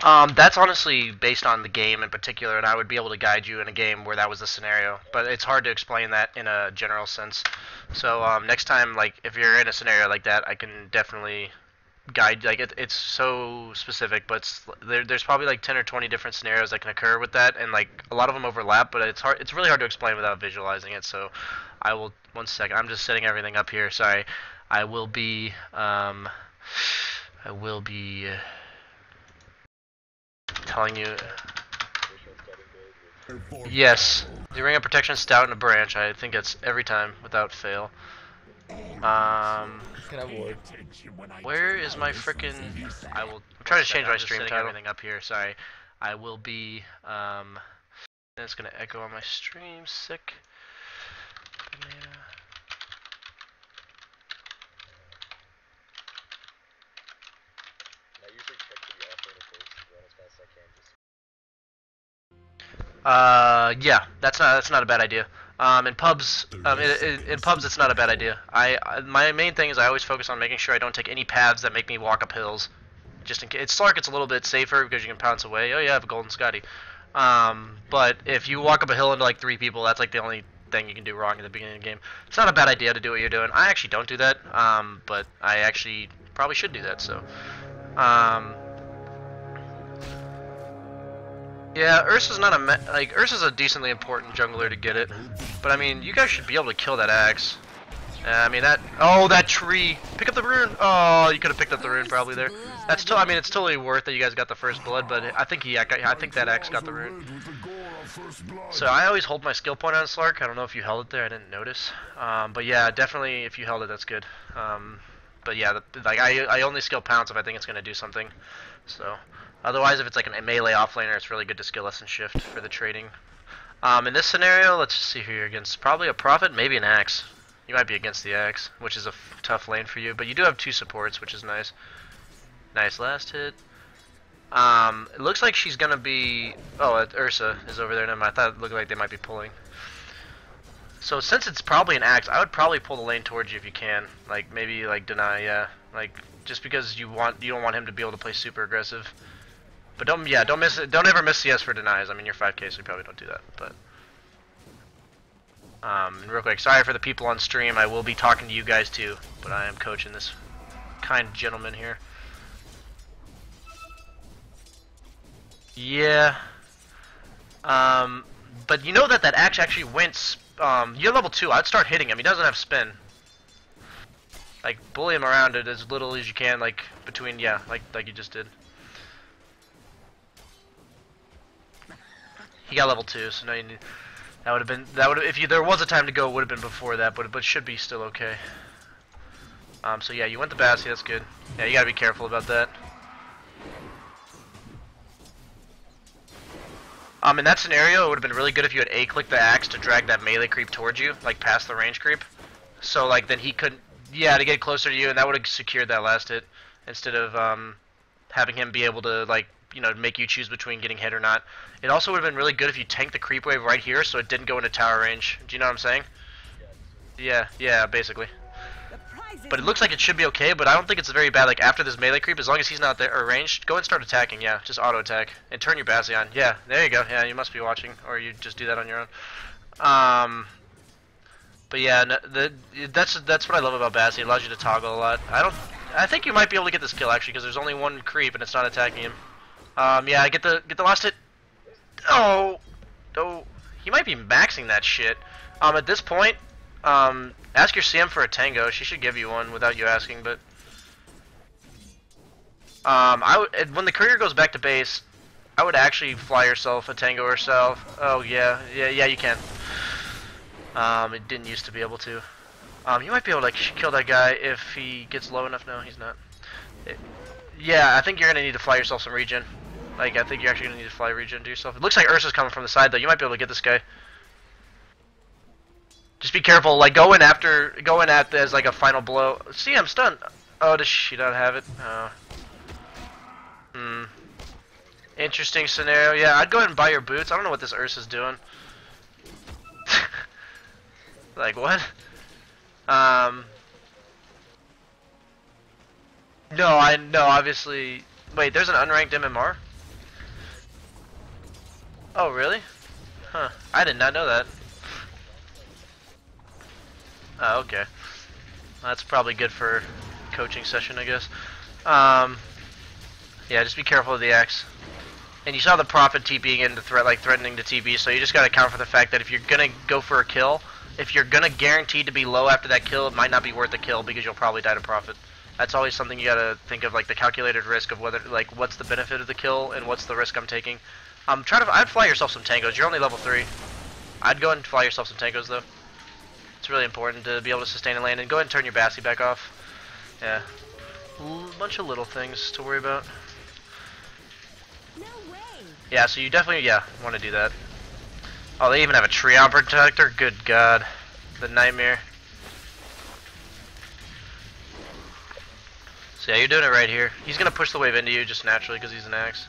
That's honestly based on the game in particular, and I would be able to guide you in a game where that was the scenario. But it's hard to explain that in a general sense. So next time, like if you're in a scenario like that, I can definitely guide. Like it's so specific, but there's probably like 10 or 20 different scenarios that can occur with that, and like a lot of them overlap. But it's hard. It's really hard to explain without visualizing it. So I will. One second. I'm just setting everything up here. Sorry. I will be. I will be telling you. Yes, the ring of protection stout and a branch. I think it's every time without fail. Can I ward? Where is my frickin'? I will. I'm trying to change my stream title. Everything up here. Sorry. I will be. It's gonna echo on my stream. Sick. Banana. Yeah, that's not a bad idea. In pubs, in pubs, it's not a bad idea. My main thing is I always focus on making sure I don't take any paths that make me walk up hills. Just in case. It's Slark, it's a little bit safer because you can pounce away. Oh yeah, I have a golden Scotty. But if you walk up a hill into like 3 people, that's like the only thing you can do wrong at the beginning of the game. It's not a bad idea to do what you're doing. I actually don't do that, but I actually probably should do that. So, yeah, Ursa's not Ursa's a decently important jungler to get it, but I mean, you guys should be able to kill that axe. I mean that tree. Pick up the rune. Oh, you could have picked up the rune probably there. I mean, it's totally worth that you guys got the first blood, but I think that axe got the rune. So I always hold my skill point on Slark. I don't know if you held it there. I didn't notice. But yeah, definitely if you held it, that's good. But yeah, I only skill pounce if I think it's gonna do something. So otherwise, if it's like a melee offlaner, it's really good to skill less and shift for the trading. In this scenario, let's just see who you're against. Probably a prophet, maybe an axe. You might be against the axe, which is a tough lane for you, but you do have 2 supports, which is nice. Nice last hit. It looks like she's gonna be. Oh, Ursa is over there. I thought it looked like they might be pulling. So since it's probably an axe, I would probably pull the lane towards you if you can. Like maybe like deny, yeah. Like just because you don't want him to be able to play super aggressive. But don't ever miss CS for denies. I mean you're 5k, so you probably don't do that. But real quick, sorry for the people on stream. I will be talking to you guys too, but I am coaching this kind gentleman here. Yeah. But you know that axe actually went. You're level 2. I'd start hitting him. He doesn't have spin. Like bully him around it as little as you can, like between like you just did. He got level 2, so now you need. That would have been if there was a time to go, it would have been before that, but should be still okay. So yeah, you went the Bassi, that's good. Yeah, you gotta be careful about that. In that scenario, it would have been really good if you had A-click the axe to drag that melee creep towards you, like past the range creep. So like then he couldn't, yeah, to get closer to you, and that would have secured that last hit instead of having him be able to like make you choose between getting hit or not. It also would have been really good if you tanked the creep wave right here, so it didn't go into tower range. Do you know what I'm saying? Yeah, basically. But it looks like it should be okay, but I don't think it's very bad. Like after this melee creep, as long as he's not there or ranged, go and start attacking. Yeah, just auto attack and turn your Bassi on. Yeah, there you go. Yeah, you must be watching, or you just do that on your own. But yeah, that's what I love about Bassi. It allows you to toggle a lot. I think you might be able to get this kill actually, because there's only one creep and it's not attacking him. Yeah, get the last hit. Oh, he might be maxing that shit. At this point, ask your CM for a tango. She should give you one without you asking. But when the courier goes back to base, I would actually fly yourself a tango herself. Oh yeah, you can. It didn't used to be able to. You might be able to kill that guy if he gets low enough. No, he's not. Yeah, I think you're gonna need to fly yourself some regen. Like, I think you're actually gonna need to fly regen to yourself. It looks like Ursa's coming from the side though. You might be able to get this guy. Just be careful. Like, go in at as like a final blow. See, I'm stunned. Oh, does she not have it? Interesting scenario. Yeah, I'd go ahead and buy your boots. I don't know what this Ursa's doing. Like what? No, obviously. Wait, there's an unranked MMR? Oh, really? Huh. I did not know that. Oh, okay. That's probably good for coaching session, I guess. Yeah, just be careful of the X. And you saw the Prophet TPing into threatening to TP, so you just gotta account for the fact that if you're gonna go for a kill, if you're gonna guarantee to be low after that kill, it might not be worth the kill because you'll probably die to Prophet. That's always something you gotta think of, like the calculated risk of whether, like, what's the benefit of the kill and what's the risk I'm taking. I'd fly yourself some tangos. You're only level 3. I'd go and fly yourself some tangos though. It's really important to be able to sustain a lane, and go ahead and turn your Bassi back off. Yeah, bunch of little things to worry about. No way. Yeah, so you definitely want to do that. Oh, they even have a Treon protector. Good God, the nightmare. So yeah, you're doing it right here. He's gonna push the wave into you just naturally because he's an axe.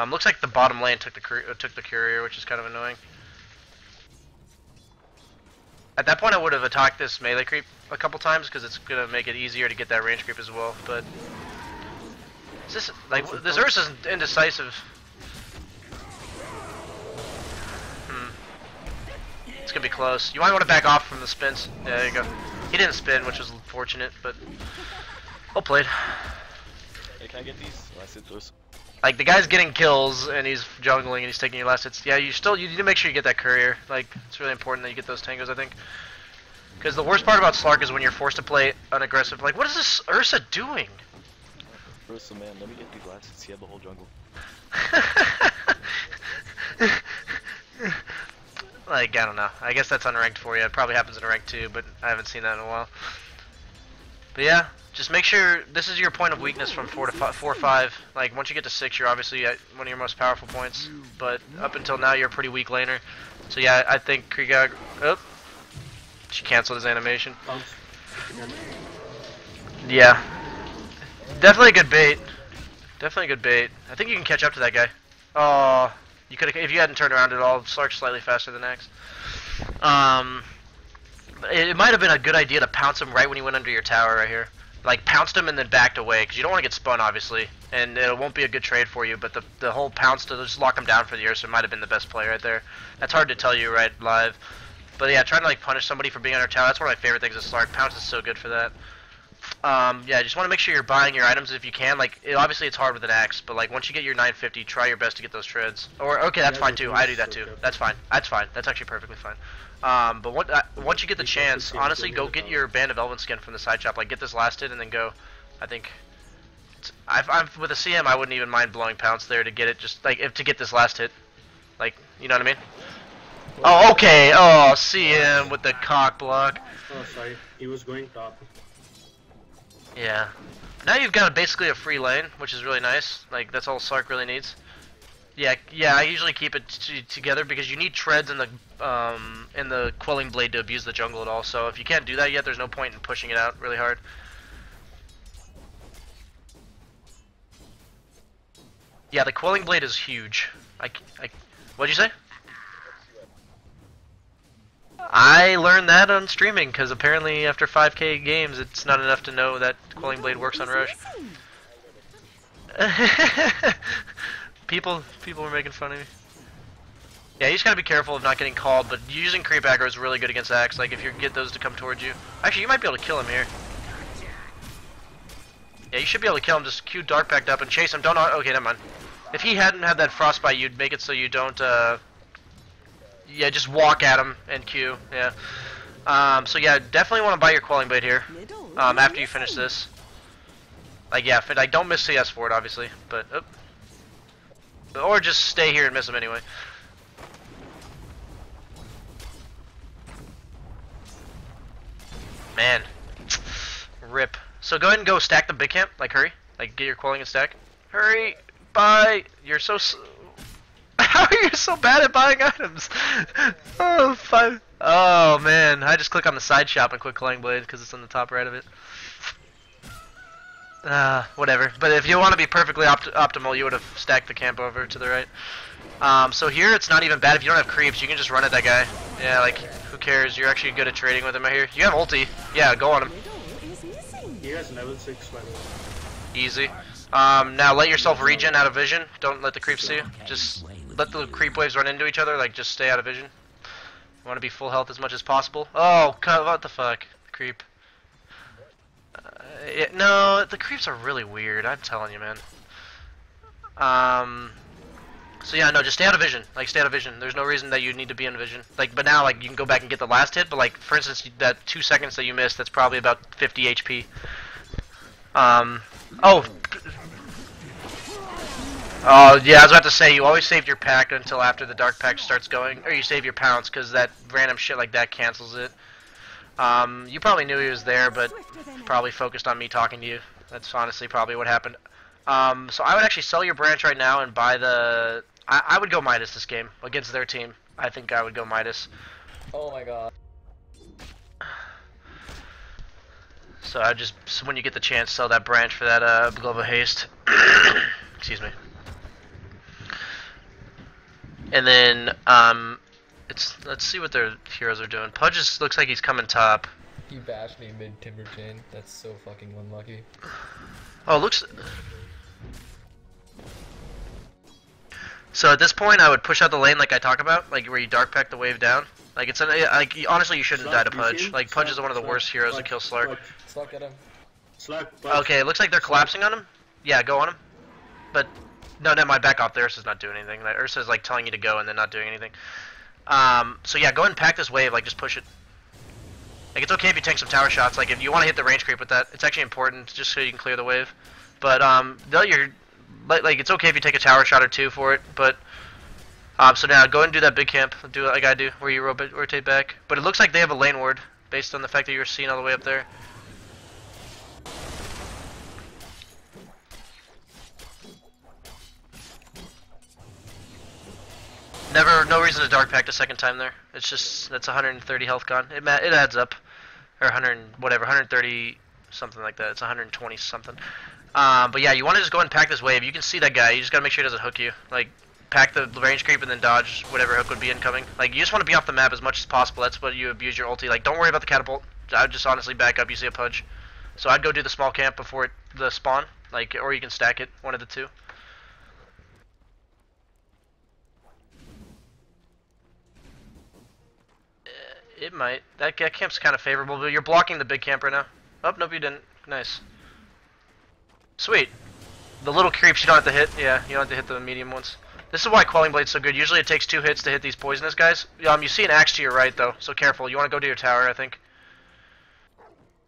Looks like the bottom lane took the courier, which is kind of annoying. At that point, I would have attacked this melee creep a couple times because it's gonna make it easier to get that range creep as well. But is this like this Ursa's indecisive? It's gonna be close. You might want to back off from the spins. Yeah, there you go. He didn't spin, which was fortunate, but well played. Hey, can I get these last hits? Like the guy's getting kills and he's jungling and he's taking your last hits. Yeah, you need to make sure you get that courier. Like it's really important that you get those tangos, I think. Because the worst part about Slark is when you're forced to play unaggressive. Like, what is this Ursa doing? Ursa, man, let me get these last hits. He had the whole jungle. Like, I don't know. I guess that's unranked for you. It probably happens in rank 2, but I haven't seen that in a while. But yeah, just make sure this is your point of weakness from 4 or 5. Like, once you get to 6, you're obviously at one of your most powerful points. But up until now, you're a pretty weak laner. So yeah, I think Krieg. Oh, she canceled his animation. Yeah, definitely a good bait. Definitely a good bait. I think you can catch up to that guy. Oh, you could if you hadn't turned around at all. Slark's slightly faster than X. It might have been a good idea to pounce him right when he went under your tower right here. Like, pounced him and then backed away, because you don't want to get spun, obviously. And it won't be a good trade for you, but the whole pounce to just lock him down for the Ursa might have been the best play right there. That's hard to tell you right live. But yeah, trying to like punish somebody for being under tower, that's one of my favorite things of Slark. Pounce is so good for that. Yeah, just want to make sure you're buying your items if you can. Like, obviously it's hard with an axe, but like once you get your 950, try your best to get those treads. Or okay, that's fine too. I do that too. That's fine. That's fine. That's actually perfectly fine. But once you get the chance, honestly, go get your Band of Elven skin from the side shop. Like, get this last hit and then go. I think. I'm with a CM. I wouldn't even mind blowing pounce there to get it. Just like to get this last hit. Like, you know what I mean? Oh, okay. Oh, CM with the cock block. Oh, sorry. He was going top. Yeah. Now you've got basically a free lane, which is really nice. Like, that's all Slark really needs. Yeah, I usually keep it together because you need treads in the Quelling Blade to abuse the jungle at all. So if you can't do that yet, there's no point in pushing it out really hard. Yeah, the Quelling Blade is huge. What'd you say? I learned that on streaming because apparently after 5K games, it's not enough to know that Quelling Blade works on Rush. People were making fun of me. Yeah, you just gotta be careful of not getting called, but using creep aggro is really good against Axe. Like, if you get those to come towards you. Actually, you might be able to kill him here. Yeah, you should be able to kill him. Just Q Dark backed up and chase him. Don't. Okay, never mind. If he hadn't had that frostbite, you'd make it so you don't. Yeah, just walk at him and Q. Yeah. So yeah, definitely want to buy your Quelling Blade here. After you finish this. Like, yeah, like don't miss CS for it, obviously, but. Or just stay here and miss him anyway. Man. Rip. So go ahead and go stack the big camp. Like, hurry. Like, get your Quelling and stack. Hurry. Bye. You're so... How are you so bad at buying items? Oh, fine. Oh, man. I just click on the side shop and click Quelling Blade because it's on the top right of it. Whatever. But if you want to be perfectly optimal, you would have stacked the camp over to the right. So here, it's not even bad if you don't have creeps. You can just run at that guy. Yeah, like, who cares? You're actually good at trading with him right here. You have ulti. Yeah, go on him. He has level 6, by the way. Easy. Now let yourself regen out of vision. Don't let the creeps see you. Just let the creep waves run into each other. Like just stay out of vision. You want to be full health as much as possible. Oh, what the fuck, creep. No, the creeps are really weird. I'm telling you, man. So yeah, no, just stay out of vision. Like, stay out of vision. There's no reason that you need to be in vision. Like, but now, like, you can go back and get the last hit. But like, for instance, that 2 seconds that you missed, that's probably about 50 HP. Oh. Oh, yeah, I was about to say, you always saved your pack until after the dark pack starts going, or you save your pounce, because that random shit like that cancels it. You probably knew he was there, but probably focused on me talking to you. That's honestly probably what happened. So I would actually sell your branch right now and buy the... I would go Midas this game, against their team. I think I would go Midas. Oh my god. So I just, so when you get the chance, sell that branch for that Glove of Haste. Excuse me. And then, let's see what their heroes are doing. Pudge looks like he's coming top. He bashed me mid timber chain. That's so fucking unlucky. Oh, looks... So at this point, I would push out the lane like I talk about, like where you dark pack the wave down. Like it's like honestly, you shouldn't die to Pudge. Like Pudge is one of the worst heroes to kill Slark. Slark at him. Okay, it looks like they're collapsing on him. Yeah, go on him. But no, my back off. The Ursa's not doing anything. Like, Ursa's like telling you to go and then not doing anything. So yeah, go ahead and pack this wave. Like just push it. Like it's okay if you tank some tower shots. Like if you want to hit the range creep with that, it's actually important just so you can clear the wave. But you're like it's okay if you take a tower shot or two for it. But so now go ahead and do that big camp. Do it like I do, where you rotate back. But it looks like they have a lane ward based on the fact that you're seen all the way up there. No reason to dark pack the second time there. It's just, that's 130 health gone. It adds up. Or 100, whatever, 130, something like that. It's 120 something. But yeah, you want to just go ahead and pack this wave. You can see that guy. You just got to make sure he doesn't hook you. Like, pack the range creep and then dodge whatever hook would be incoming. Like, you just want to be off the map as much as possible. That's what you abuse your ulti. Like, don't worry about the catapult. I would just honestly back up. You see a Pudge. So I'd go do the small camp before the spawn. Like, or you can stack it. One of the two. It might. That camp's kind of favorable, but you're blocking the big camp right now. Oh, nope, you didn't. Nice. Sweet. The little creeps you don't have to hit. Yeah, you don't have to hit the medium ones. This is why Quelling Blade's so good. Usually it takes 2 hits to hit these poisonous guys. You see an axe to your right, though, so careful. You want to go to your tower, I think.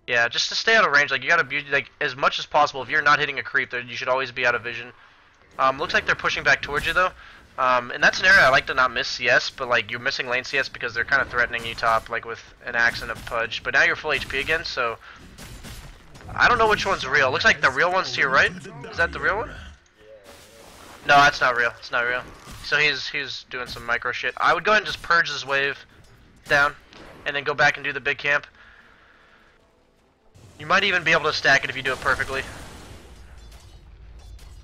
Yeah, just to stay out of range. Like, you gotta be, like, as much as possible. If you're not hitting a creep, you should always be out of vision. Looks like they're pushing back towards you, though. In that scenario, I like to not miss CS, but like you're missing lane CS because they're kind of threatening you top, like with an axe and a Pudge. But now you're full HP again, so I don't know which one's real. Looks like the real one's to your right. Is that the real one? No, that's not real. It's not real. So he's doing some micro shit. I would go ahead and just purge this wave down, and then go back and do the big camp. You might even be able to stack it if you do it perfectly.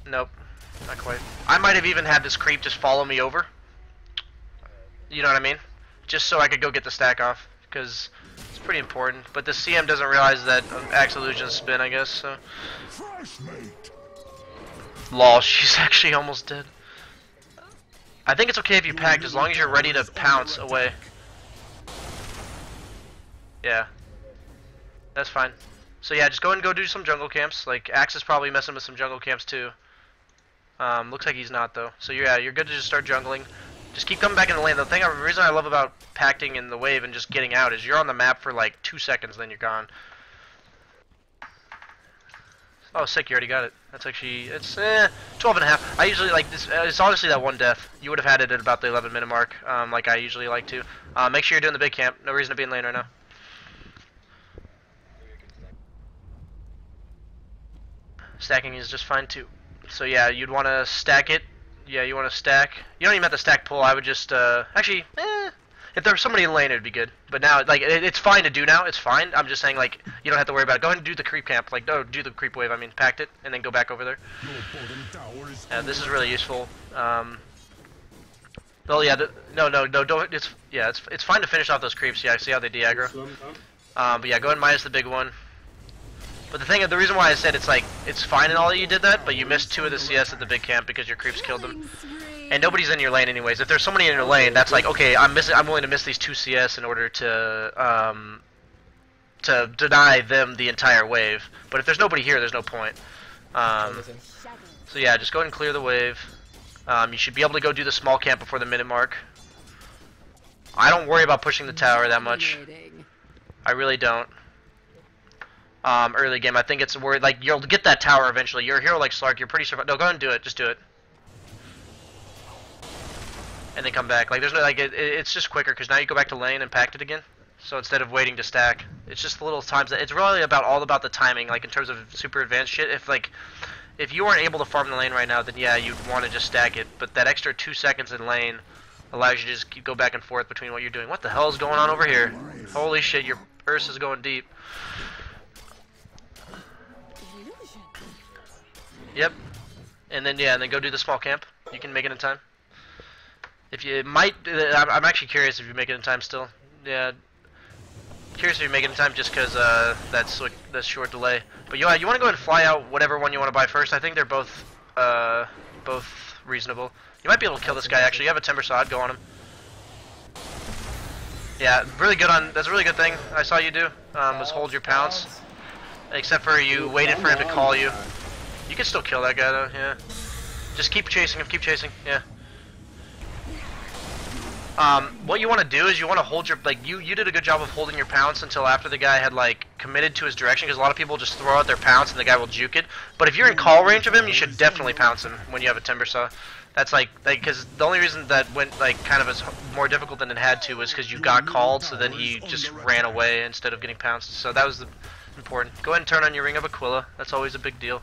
Nope. Not quite. I might have even had this creep just follow me over. You know what I mean? Just so I could go get the stack off, because it's pretty important. But the CM doesn't realize that Axe Illusion's spin, I guess, so... Lol, she's actually almost dead. I think it's okay if you packed, as long as you're ready to pounce away. Yeah. That's fine. So yeah, just go ahead and go do some jungle camps. Like, Axe is probably messing with some jungle camps too. Looks like he's not though. So yeah, you're good to just start jungling. Just keep coming back in the lane. The reason I love about pacting in the wave and just getting out is you're on the map for like 2 seconds, then you're gone. Oh, sick! You already got it. That's actually 12 and a half. I usually like this. It's honestly that one death. You would have had it at about the 11-minute mark, like I usually like to. Make sure you're doing the big camp. No reason to be in lane right now. Stacking is just fine too. So yeah, you'd want to stack it. Yeah, you want to stack. You don't even have to stack pull. I would just actually, if there was somebody in lane, it'd be good. But now, like, it's fine to do now. It's fine. I'm just saying, like, you don't have to worry about it. Go ahead and do the creep camp. Like, no, do the creep wave. I mean, packed it and then go back over there. This is really useful. Well, yeah, no, don't. It's fine to finish off those creeps. Yeah, see how they de-aggro. But yeah, go ahead and minus the big one. But the reason why I said it's fine and all that you did that, but you missed 2 of the CS at the big camp because your creeps killed them. And nobody's in your lane anyways. If there's somebody in your lane, that's like, okay, I'm willing to miss these 2 CS in order to deny them the entire wave. But if there's nobody here, there's no point. So yeah, just go ahead and clear the wave. You should be able to go do the small camp before the minute mark. I don't worry about pushing the tower that much. I really don't. Early game, I think it's worried. Like, you'll get that tower eventually. You're a hero like Slark. You're pretty sure. No, go ahead and do it. Just do it. And then come back. Like, there's no like. It's just quicker because now you go back to lane and pact it again. So instead of waiting to stack, it's just the little times that it's really all about the timing. Like in terms of super advanced shit. If you weren't able to farm the lane right now, then yeah, you'd want to just stack it. But that extra 2 seconds in lane allows you to just go back and forth between what you're doing. What the hell is going on over here? Holy shit, your Ursa's going deep. Yep. And then yeah, and then go do the small camp. You can make it in time. If you might, I'm actually curious if you make it in time still. Yeah. Curious if you make it in time just because that's short delay. But you want to go ahead and fly out whatever one you want to buy first. I think they're both reasonable. You might be able to kill this guy actually. You have a timber saw, go on him. Yeah, really good on. That's a really good thing I saw you do. Was hold your pounce. Except for you waited for him to call you. You can still kill that guy though. Yeah. Just keep chasing him. Keep chasing. Yeah. What you want to do is you want to hold your, like, you did a good job of holding your pounce until after the guy had, like, committed to his direction, because a lot of people just throw out their pounce and the guy will juke it. But if you're in call range of him, you should definitely pounce him when you have a timber saw. That's like because the only reason that went, like, kind of as more difficult than it had to was because you got called, so then he just ran away instead of getting pounced. So that was important. Go ahead and turn on your Ring of Aquila. That's always a big deal.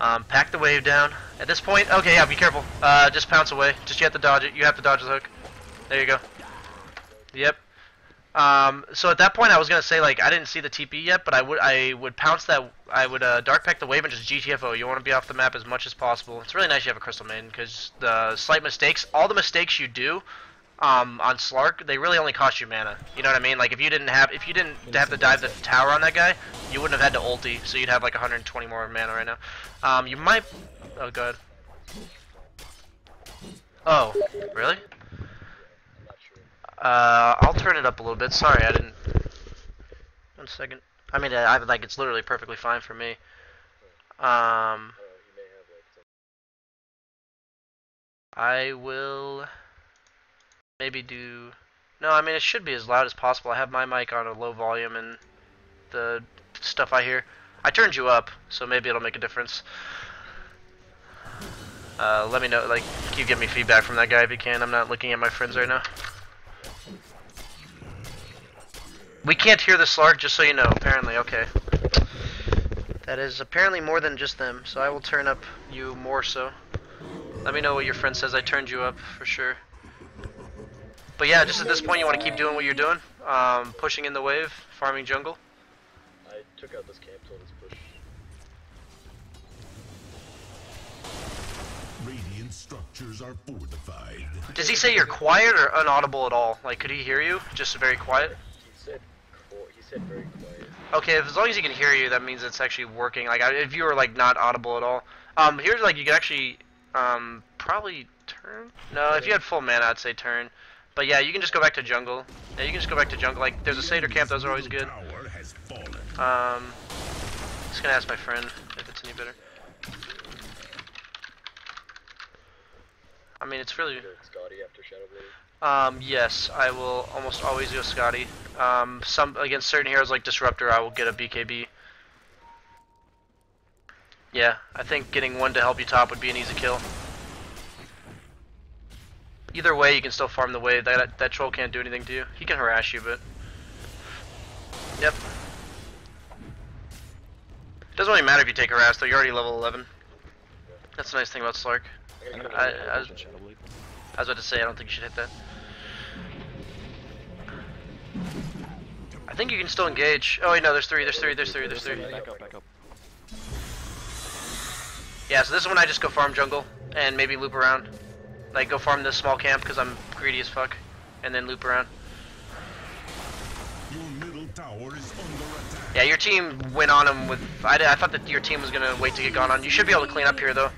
Pack the wave down. At this point, okay, yeah, be careful. Just pounce away. Just you have to dodge it. You have to dodge the hook. There you go. Yep. So at that point, I was gonna say, like, I didn't see the TP yet, but I would pounce that. I would dark pack the wave and just GTFO. You want to be off the map as much as possible. It's really nice you have a Crystal Maiden because the slight mistakes, all the mistakes you do, on Slark, they really only cost you mana. You know what I mean? Like if you didn't have to dive the tower on that guy, you wouldn't have had to ulti, so you'd have like 120 more mana right now. You might. Oh god. Oh, really? I'll turn it up a little bit. Sorry, I didn't. 1 second. I mean, like it's literally perfectly fine for me. I will maybe do. No, I mean it should be as loud as possible. I have my mic on a low volume and the stuff I hear. I turned you up, so maybe it'll make a difference. Let me know. Like, can you give me feedback from that guy if you can? I'm not looking at my friends right now. We can't hear the Slark, just so you know, apparently, okay. That is apparently more than just them, so I will turn up you more so. Let me know what your friend says. I turned you up, for sure. But yeah, just at this point you want to keep doing what you're doing. Pushing in the wave, farming jungle. I took out this camp till this push. Radiant structures are fortified. Does he say you're quiet or inaudible at all? Like, could he hear you? Just very quiet? He said very quiet. Okay, as long as he can hear you, that means it's actually working. Like, if you were like not audible at all, here's like you could actually probably turn. No, if you had full mana, I'd say turn. But yeah, you can just go back to jungle. Yeah, you can just go back to jungle. Like, there's a Satyr camp; those are always good. Just gonna ask my friend if it's any better. I mean, it's really. Scotty after Shadowblade. Yes, I will almost always go Scotty. Some against certain heroes like Disruptor, I will get a BKB. Yeah, I think getting one to help you top would be an easy kill. Either way, you can still farm the wave. That troll can't do anything to you. He can harass you, but yep. It doesn't really matter if you take harass though. You're already level 11. That's the nice thing about Slark. I was about to say, I don't think you should hit that. I think you can still engage. Oh wait, no, there's three. Back up. Yeah, so this is when I just go farm jungle and maybe loop around. Like, go farm this small camp because I'm greedy as fuck, and then loop around. Your middle tower is under attack. Yeah, your team went on him with. I thought that your team was gonna wait to get gone on. You should be able to clean up here though.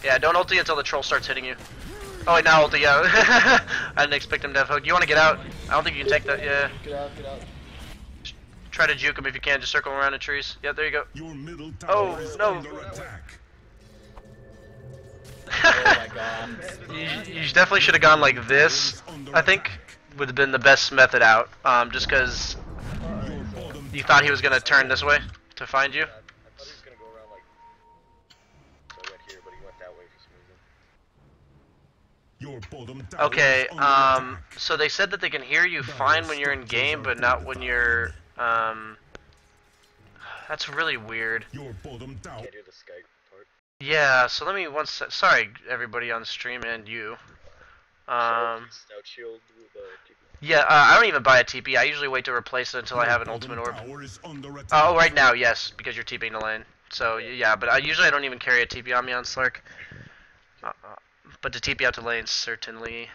Yeah, don't ulti until the troll starts hitting you. Oh wait, now ulti, yeah. I didn't expect him to have hook. You want to get out? I don't think you can take that, yeah. Get out, get out. Try to juke him if you can, just circle around the trees. Yeah, there you go. Your middle Oh, tower is no. under attack. Oh my god. You definitely should have gone like this, I think. Would have been the best method out. Just because you thought he was going to turn this way to find you. I thought he was gonna go around like. So I went here, but he went that way for some reason. Your bottom tower Okay, is under attack. so they said that they can hear you fine when you're in game, but not when you're, that's really weird. Your bottom tower. Can't do the Skype part. Yeah, so let me sorry everybody on stream and you. Stout shield with Yeah, I don't even buy a TP. I usually wait to replace it until I have an ultimate orb. Tower is under attack. Oh, right now, yes, because you're TPing the lane. So yeah, but usually I don't even carry a TP on me on Slark. But to TP out to lanes, certainly.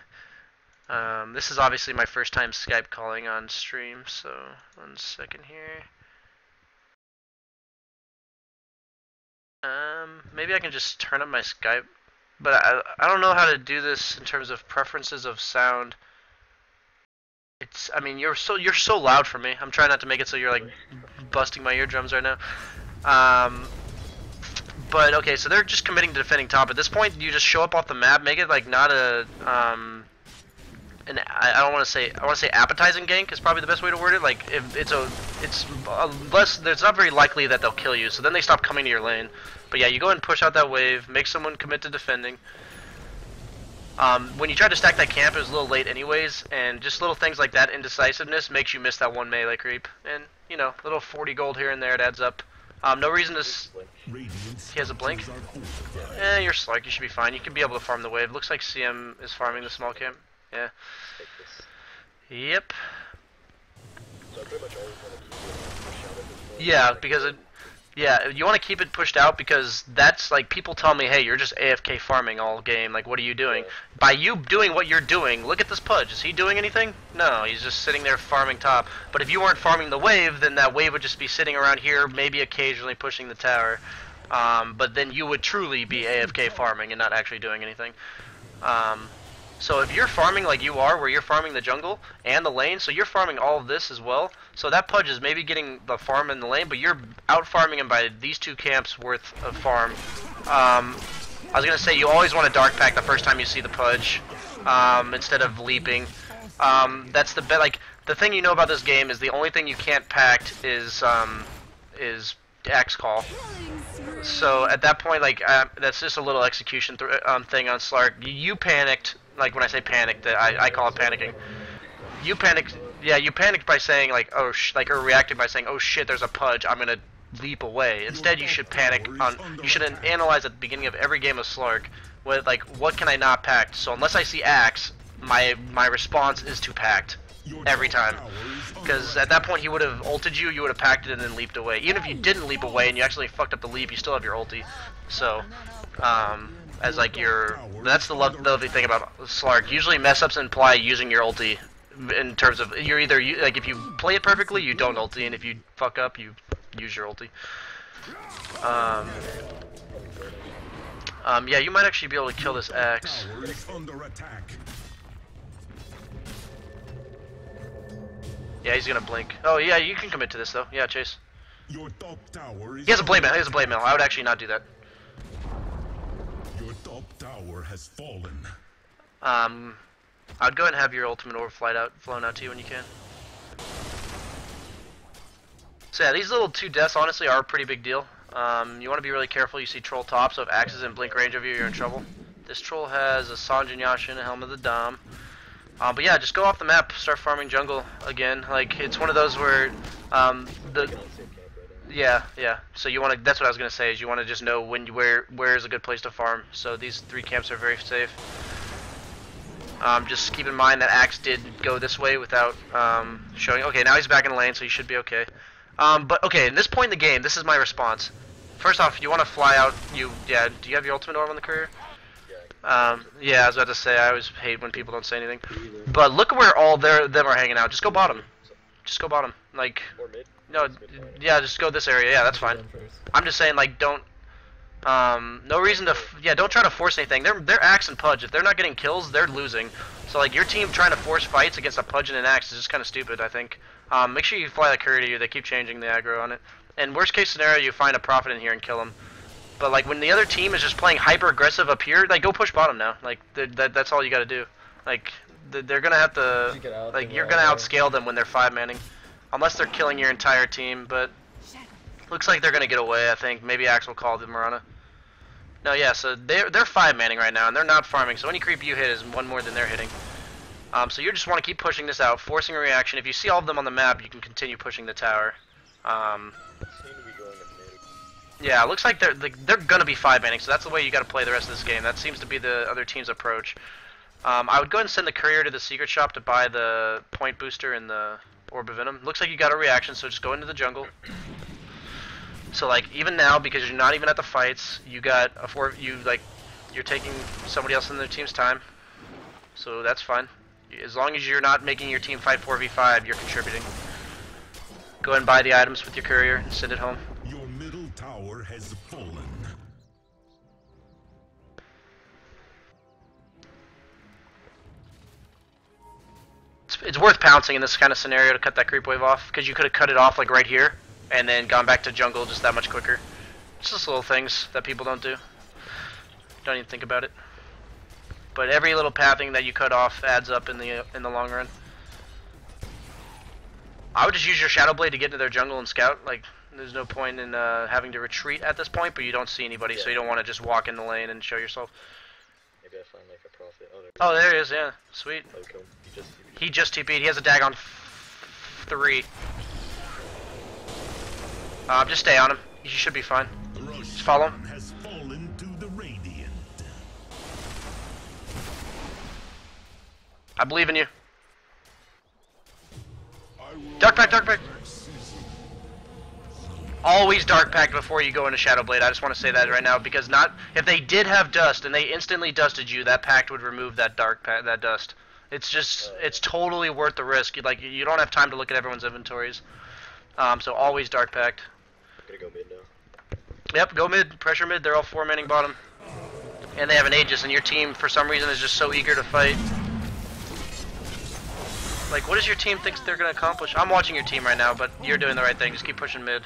This is obviously my first time Skype calling on stream, so 1 second here. Maybe I can just turn up my Skype, but I don't know how to do this in terms of preferences of sound. I mean, you're so loud for me. I'm trying not to make it so you're like busting my eardrums right now. But okay, so they're just committing to defending top. At this point, you just show up off the map, make it like not a I don't want to say, I want to say appetizing gank is probably the best way to word it. Like if it's less, it's not very likely that they'll kill you. So then they stop coming to your lane. But yeah, you go ahead and push out that wave, make someone commit to defending. When you try to stack that camp, it was a little late anyways, and just little things like that indecisiveness makes you miss that one melee creep. And you know, little 40 gold here and there, it adds up. No reason to. He has a blink. You're Slark. You should be fine. You can be able to farm the wave. Looks like CM is farming the small camp. Yeah. Yep. So I pretty much always want to keep it pushed out at this point. Yeah, because it. Yeah, you want to keep it pushed out because that's like people tell me, hey, you're just AFK farming all game. Like, what are you doing? Yeah. By you doing what you're doing, look at this Pudge. Is he doing anything? No, he's just sitting there farming top. But if you weren't farming the wave, then that wave would just be sitting around here, maybe occasionally pushing the tower. But then you would truly be AFK farming and not actually doing anything. So if you're farming like you are, where you're farming the jungle and the lane, so you're farming all of this as well, so that Pudge is maybe getting the farm in the lane, but you're out farming him by these 2 camps worth of farm. I was going to say, you always want to dark pack the first time you see the Pudge, instead of leaping. That's the bet. Like, the thing you know about this game is the only thing you can't pact is Axe Call. So at that point, like, that's just a little execution thing on Slark. You panicked. Like when I say panicked, I call it panicking. You panicked, yeah. You panicked by saying like, oh, or reacted by saying, oh shit, there's a Pudge, I'm gonna leap away. Instead, you should panic on. You should analyze at the beginning of every game of Slark, with like, what can I not pact? So unless I see Axe, my response is to pact every time. Because at that point, he would have ulted you, you would have pacted and then leaped away. Even if you didn't leap away and you actually fucked up the leap, you still have your ulti. So, as like that's the lovely thing about Slark. Usually mess ups imply using your ulti in terms of you're either like if you play it perfectly you don't ulti, and if you fuck up you use your ulti. Yeah, you might actually be able to kill this Axe. Yeah, he's gonna blink. Oh yeah, you can commit to this though. Yeah, Chase. Your top tower is He has a blade mail. He has a blade mail. I would actually not do that. Your top tower has fallen. I'd go ahead and have your ultimate orb flown out to you when you can. So yeah, these little 2 deaths honestly are a pretty big deal. You want to be really careful. You see troll top, so if Axe is in blink range of you, you're in trouble. This troll has a Sanjin Yashin, a Helm of the Dom. But yeah, just go off the map, start farming jungle again. Like, it's one of those where, yeah. So you want to, that's what I was going to say, is you want to just know where is a good place to farm. So these 3 camps are very safe. Just keep in mind that Axe did go this way without, showing. Okay, now he's back in the lane, so he should be okay. But okay, at this point in the game, this is my response. First off, you want to fly out, do you have your ultimate orb on the courier? Yeah, I was about to say, I always hate when people don't say anything. But look where all them are hanging out. Just go bottom. Just go bottom. Like, Or mid? no, yeah, just go this area. Yeah, that's fine. I'm just saying, like, don't No reason to, yeah, don't try to force anything. They're Axe and Pudge. If they're not getting kills, they're losing. So like your team trying to force fights against a Pudge and an Axe is just kind of stupid, I think. Make sure you fly the courier to you. They keep changing the aggro on it. And worst case scenario, you find a Prophet in here and kill him. But like when the other team is just playing hyper aggressive up here, like go push bottom now. Like that's all you got to do. Like they're gonna have to, like you're gonna outscale them when they're 5-manning, unless they're killing your entire team. But looks like they're gonna get away. I think maybe Axe will call the Marana. No, yeah. So they're 5-manning right now, and they're not farming. So any creep you hit is one more than they're hitting. So you just want to keep pushing this out, forcing a reaction. If you see all of them on the map, you can continue pushing the tower. Yeah, it looks like they're gonna be 5-manning, so that's the way you got to play the rest of this game. That seems to be the other team's approach. I would go ahead and send the courier to the secret shop to buy the point booster and the orb of venom. Looks like you got a reaction, so just go into the jungle. So like even now, because you're not even at the fights, you got you're taking somebody else in their team's time, so that's fine. As long as you're not making your team fight 4v5, you're contributing. Go ahead and buy the items with your courier and send it home. Your middle tower has fallen. It's worth pouncing in this kind of scenario to cut that creep wave off, because you could have cut it off like right here and then gone back to jungle just that much quicker. It's just little things that people don't do. Don't even think about it. But every little pathing that you cut off adds up in the long run. I would just use your Shadow Blade to get into their jungle and scout. Like, there's no point in having to retreat at this point, but you don't see anybody, so you don't want to just walk in the lane and show yourself. Maybe I find like a Prophet. Oh, there he is, yeah. Sweet. Okay. He just TP'd. He has a dag on 3. Just stay on him. You should be fine. Just follow him. Has fallen to the Radiant. I believe in you. Dark Pact, Dark Pact. Always Dark Pact before you go into Shadow Blade. I just want to say that right now, because if they did have dust and they instantly dusted you, that pact would remove that that dust. It's just it's totally worth the risk. You don't have time to look at everyone's inventories. So always Dark Pact. I'm gonna go mid now. Yep, go mid, pressure mid. They're all 4-manning bottom, and they have an Aegis, and your team for some reason is just so eager to fight. Like, what does your team think they're gonna accomplish? I'm watching your team right now, but you're doing the right thing. Just keep pushing mid.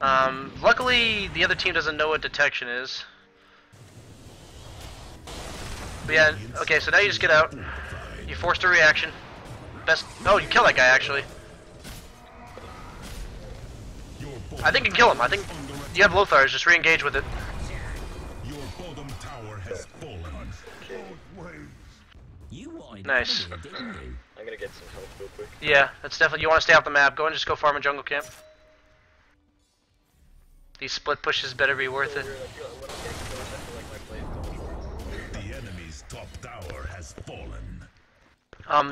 Luckily, the other team doesn't know what detection is. But yeah, okay, so now you just get out. You forced a reaction. Oh, you kill that guy, actually. I think you can kill him. I think you have Lothars. Just re-engage with it. Your bottom tower has fallen. Nice. I'm gonna get some help real quick. Yeah, that's definitely. You want to stay off the map. Go and just go farm in jungle camp. These split pushes better be worth it. The enemy's top tower has fallen.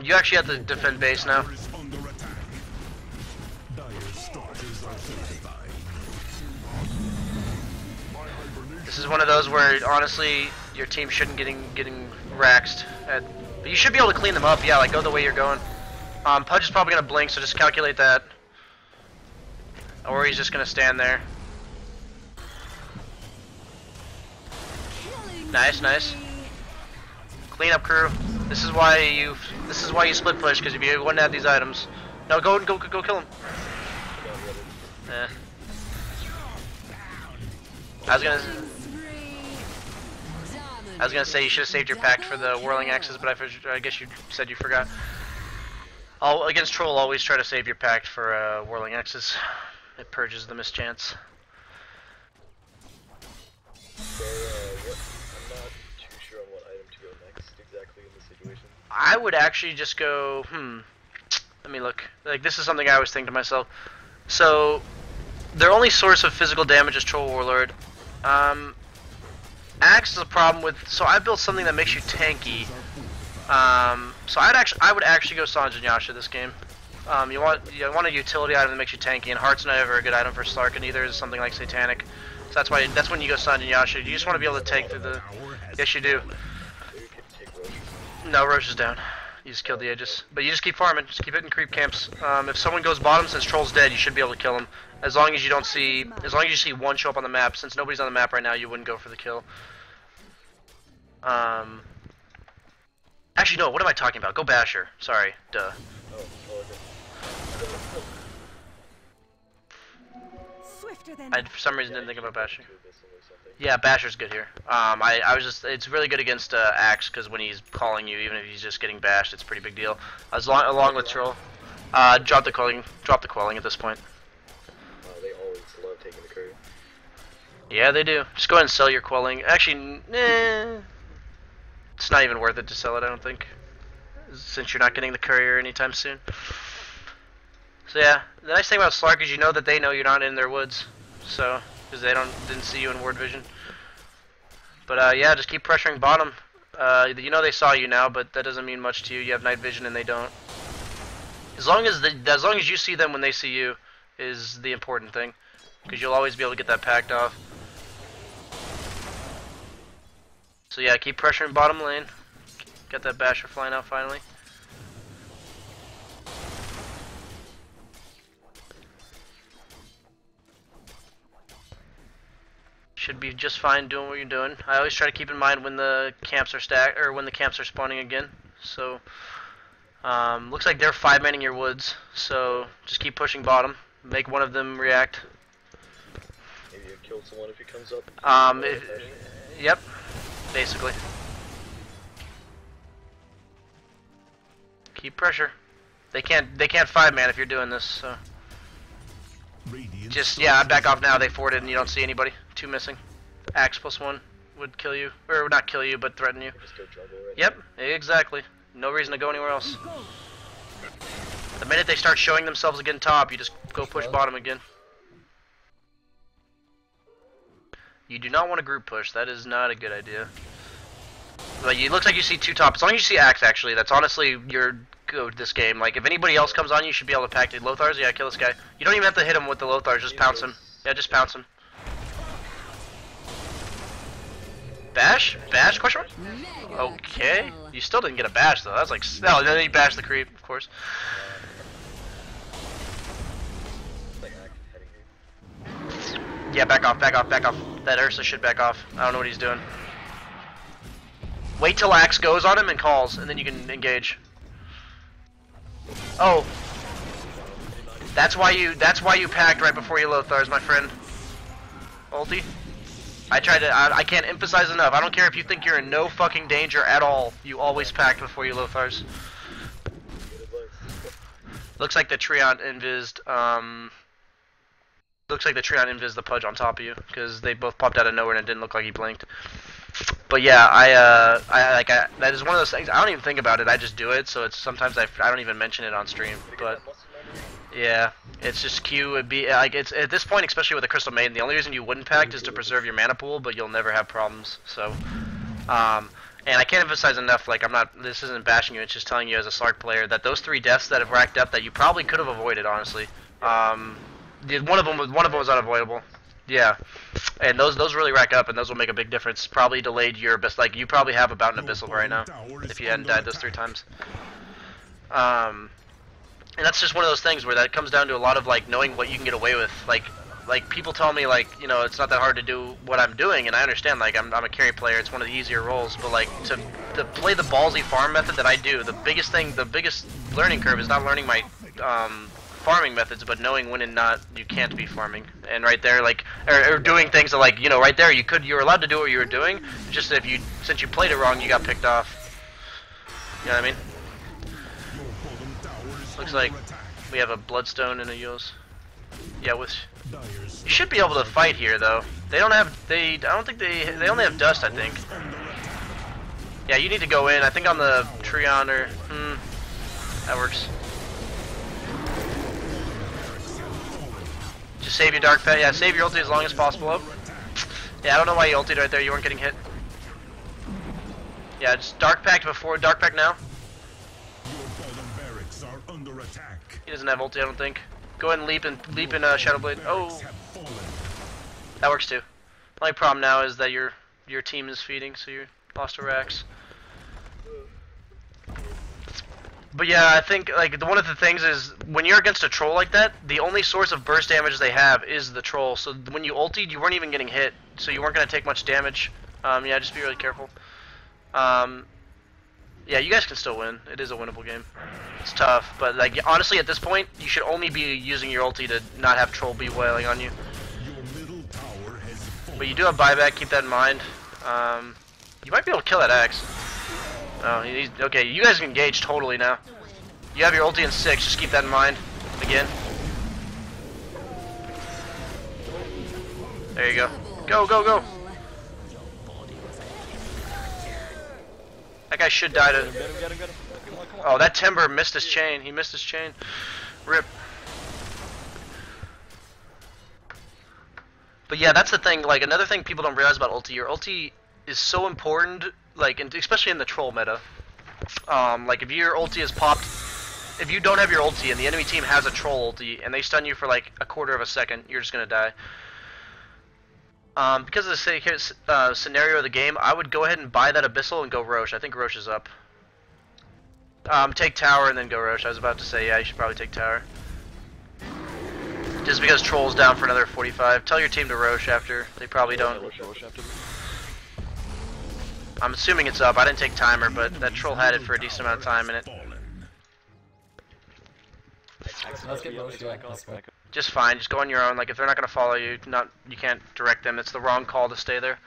You actually have to defend base now. Tower is under attack. Dire structures are fortified. This is one of those where honestly your team shouldn't getting raxed. But you should be able to clean them up. Yeah, like go the way you're going. Pudge is probably gonna blink, so just calculate that. Or he's just gonna stand there. Nice, nice. Clean up crew. This is why you split push, because if you wouldn't have these items. No, go kill him. Yeah. I was gonna say you should have saved your pact for the whirling axes, but I guess you said you forgot. Against troll, always try to save your pact for whirling axes. It purges the mischance. So, I'm not too sure on what item to go next exactly in this situation. I would actually just go, let me look. Like, this is something I always think to myself. So, their only source of physical damage is Troll Warlord. Axe is a problem with, so I built something that makes you tanky. So I would actually go Sanj and Yasha this game. You want a utility item that makes you tanky, and Heart's not ever a good item for Slark, and neither is something like Satanic. So that's when you go Sanj and Yasha. You just want to be able to tank through the. Yes, you do. No, Roche is down. You just killed the Aegis. But you just keep farming. Just keep hitting creep camps. If someone goes bottom, since Troll's dead, you should be able to kill him. As long as you don't see... As long as you see one show up on the map. Since nobody's on the map right now, you wouldn't go for the kill. Actually, no. What am I talking about? Go Basher. Sorry. Duh. Swifter than I, for some reason, didn't think about Basher. Yeah, Basher's good here. I was just, it's really good against Axe, because when he's calling you, even if he's just getting bashed, it's a pretty big deal. Along with Troll. Drop the quelling at this point. They always love taking the curry. Yeah, they do. Just go ahead and sell your quelling. Actually, it's not even worth it to sell it, I don't think. Since you're not getting the courier anytime soon. So yeah, the nice thing about Slark is you know that they know you're not in their woods. So, because they didn't see you in ward vision. But yeah, just keep pressuring bottom. You know they saw you now, but that doesn't mean much to you. You have night vision and they don't. As long as you see them when they see you is the important thing, because you'll always be able to get that packed off. So yeah, keep pressuring bottom lane. Got that Basher flying out finally. Should be just fine doing what you're doing. I always try to keep in mind when the camps are stacked or when the camps are spawning again. So looks like they're 5-manning your woods. So just keep pushing bottom. Make one of them react. Maybe you kill someone if he comes up. Yep, basically. Keep pressure. They can't 5-man if you're doing this. So just yeah, back off now. They forwarded and you don't see anybody. 2 missing. Axe +1 would kill you, or not kill you, but threaten you. Just go jungle right Yep, exactly. No reason to go anywhere else. The minute they start showing themselves again top, you just go push bottom again. You do not want to group push. That is not a good idea. Like, it looks like you see 2 top. As long as you see Axe, actually, that's honestly your go this game. Like, if anybody else comes on you, should be able to pack the Lothars. Yeah, kill this guy. You don't even have to hit him with the Lothars. Just pounce him. Yeah, just pounce him. Bash? Bash? Question mark? Okay. You still didn't get a bash though. That's like no. Then you bash the creep, of course. Yeah, back off, back off, back off. That Ursa should back off. I don't know what he's doing. Wait till Axe goes on him and calls, and then you can engage. Oh. That's why you packed right before you Lothars, my friend. Ulti. I can't emphasize enough. I don't care if you think you're in no fucking danger at all. You always pack before you Lothars. Looks like the Treant invised, the Pudge on top of you, because they both popped out of nowhere and it didn't look like he blinked. But yeah, that is one of those things, I don't even think about it, I just do it, so it's sometimes I don't even mention it on stream, but yeah, it's just Q would be like it's at this point, especially with the Crystal Maiden. The only reason you wouldn't pack is to preserve your mana pool, but you'll never have problems. So, and I can't emphasize enough. Like this isn't bashing you. It's just telling you as a Slark player that those 3 deaths that have racked up that you probably could have avoided. Honestly, one of them was unavoidable. Yeah, and those really rack up, and those will make a big difference. Probably delayed your best. Like you probably have about an Abyssal right now if you hadn't died those 3 times. And that's just one of those things where that comes down to a lot of like knowing what you can get away with. Like people tell me like, you know, it's not that hard to do what I'm doing, and I understand. Like I'm a carry player, it's one of the easier roles. But like to play the ballsy farm method that I do, the biggest learning curve is not learning my farming methods, but knowing when and not you can't be farming. And right there, like or doing things that, like, you know, right there you're allowed to do what you were doing. Just if since you played it wrong, you got picked off. You know what I mean? Looks like we have a Bloodstone and a Eul's. Yeah, you should be able to fight here though. They don't have I don't think they only have Dust, I think. Yeah, you need to go in. I think on the Treant or that works. Just save your Dark Pet. Yeah, save your ulti as long as possible. Oh. Yeah, I don't know why you ultied right there. You weren't getting hit. Yeah, just Dark Pact before Dark Pact now. He doesn't have ulti, I don't think. Go ahead and leap in Shadowblade. Oh, that works too. The only problem now is that your team is feeding, so you lost a Rax. But yeah, I think like one of the things is when you're against a troll like that, the only source of burst damage they have is the troll. So when you ultied, you weren't even getting hit, so you weren't gonna take much damage. Yeah, just be really careful. Yeah, you guys can still win. It is a winnable game. It's tough, but like honestly, at this point, you should only be using your ulti to not have troll be wailing on you. Your middle tower has fallen. But you do have buyback. Keep that in mind. You might be able to kill that axe. Oh, okay. You guys can engage totally now. You have your ulti in 6. Just keep that in mind. Again. There you go. Go, go, go. That guy should die to... Get him. Come on. Oh, that Timber missed his chain. He missed his chain. Rip. But yeah, that's the thing. Like, another thing people don't realize about ulti. Your ulti is so important, like, especially in the troll meta. Like, if your ulti is popped... If you don't have your ulti and the enemy team has a troll ulti and they stun you for like a quarter of a second, you're just gonna die. Because of the scenario of the game, I would go ahead and buy that Abyssal and go Roche. I think Roche is up. Take tower and then go Roche. I was about to say, yeah, you should probably take tower. Just because Troll's down for another 45. Tell your team to Roche after. They probably don't. I'm assuming it's up. I didn't take timer, but that Troll had it for a decent amount of time in it. Let's get Roche going. Let's go. Just fine. Just go on your own. Like if they're not gonna follow you, you can't direct them. It's the wrong call to stay there.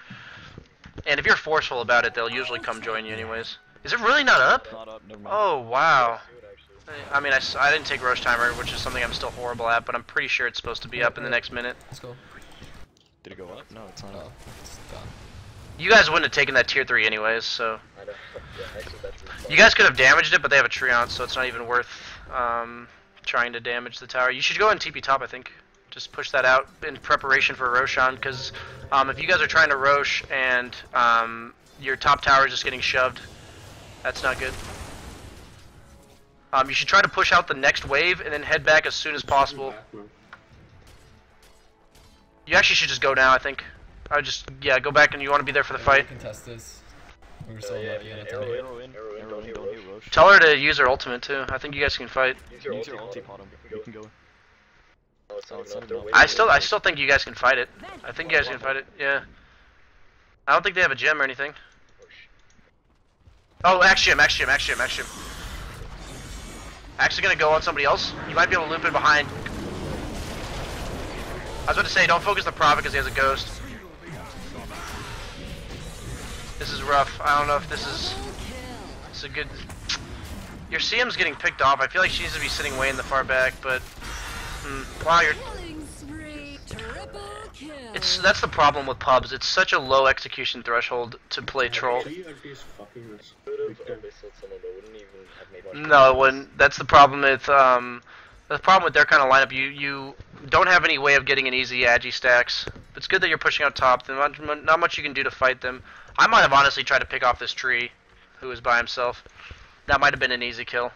And if you're forceful about it, they'll usually come join you anyways. Is it really not up? Not up, never mind. Oh wow. I mean, I didn't take Roche timer, which is something I'm still horrible at, but I'm pretty sure it's supposed to be up in the next minute. Let's go. Did it go up? No, it's not Oh, up. it's done. You guys wouldn't have taken that tier 3 anyways, so. I know. Yeah, actually, that's really fun. You guys could have damaged it, but they have a Treant, so it's not even worth trying to damage the tower. You should go and TP top, I think. Just push that out in preparation for Roshan, because if you guys are trying to Roche and your top tower is just getting shoved, that's not good. You should try to push out the next wave and then head back as soon as possible. You actually should just go now, I think. Yeah, go back and you want to be there for the fight. We can test this. We were so Yeah, lucky yeah, on a arrow time. in, don't hit Roche. Tell her to use her ultimate too. I think you guys can fight. Use your Use your ulti ulti pot pot him. him. You can go. Oh, it's not Oh, it's even not up. They're even waiting. I still think you guys can fight it. I think you guys can fight it. Yeah. I don't think they have a gem or anything. Oh, Axiom. Actually gonna go on somebody else. You might be able to loop in behind. I was about to say, don't focus the Prophet because he has a ghost. This is rough. I don't know if this is a good... Your CM's getting picked off. I feel like she needs to be sitting way in the far back, but... wow, you're... That's the problem with pubs. It's such a low execution threshold to play troll. Could have abyssal someone, but wouldn't even have made much. No, it wouldn't. That's the problem with their kind of lineup. You don't have any way of getting an easy agi stacks. It's good that you're pushing out top. There's not much you can do to fight them. I might have honestly tried to pick off this tree, who was by himself. That might have been an easy kill.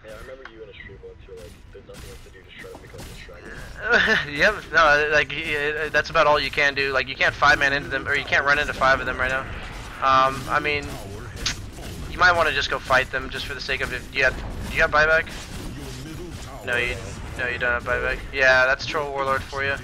Yeah, I remember you in a stream once. You're like, there's nothing else to do. Just try to pick up this dragon. Yep. No, like that's about all you can do. Like you can't 5-man into them, or you can't run into 5 of them right now. I mean, you might want to just go fight them just for the sake of it. Do you have buyback? No, you don't have buyback. Yeah, that's Troll Warlord for you.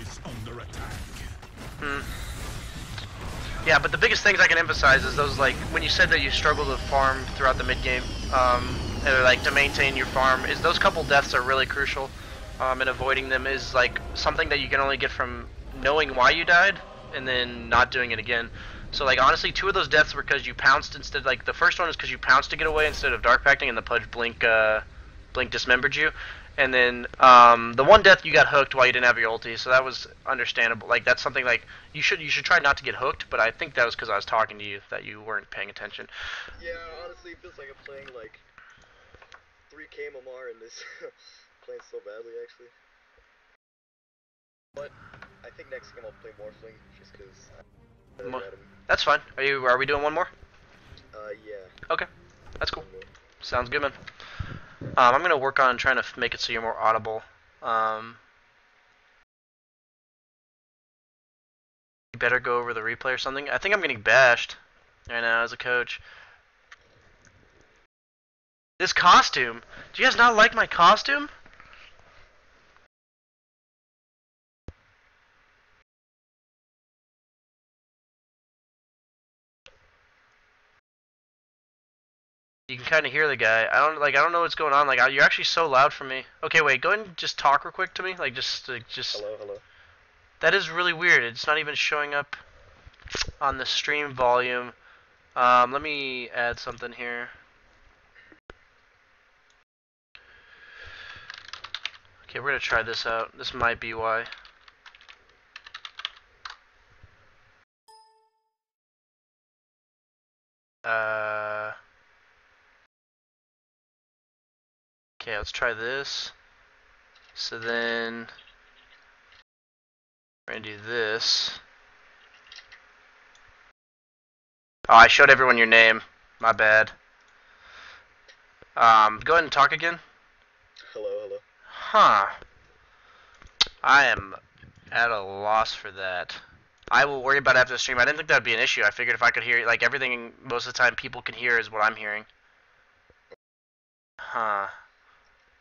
Yeah, but the biggest things I can emphasize is those, like, when you said that you struggle to farm throughout the mid game, or like to maintain your farm, is those couple deaths are really crucial. And avoiding them is like something that you can only get from knowing why you died and then not doing it again. So like honestly, 2 of those deaths were because you pounced instead. Like the first one was because you pounced to get away instead of dark pacting, and the Pudge blink dismembered you. And then the one death you got hooked while you didn't have your ulti, so that was understandable. Like that's something like you should try not to get hooked, but I think that was because I was talking to you that you weren't paying attention. Yeah, honestly, it feels like I'm playing like 3K MMR in this. Playing so badly actually. But I think next game I'll play Morphling just because. That's fine. Are we doing one more? Yeah. Okay, that's cool. Sounds good, man. I'm gonna work on trying to make it so you're more audible. You better go over the replay or something. I think I'm getting bashed right now as a coach. This costume. Do you guys not like my costume? You can kind of hear the guy. I don't know what's going on. Like, you're actually so loud for me. Okay, wait. Go ahead and just talk real quick to me. Like, just. Hello, hello. That is really weird. It's not even showing up on the stream volume. Let me add something here. Okay, we're gonna try this out. This might be why. Okay, let's try this. So then we're gonna do this. Oh, I showed everyone your name. My bad. Go ahead and talk again. Hello, hello. Huh. I am at a loss for that. I will worry about it after the stream. I didn't think that would be an issue. I figured if I could hear, like, everything most of the time people can hear is what I'm hearing. Huh.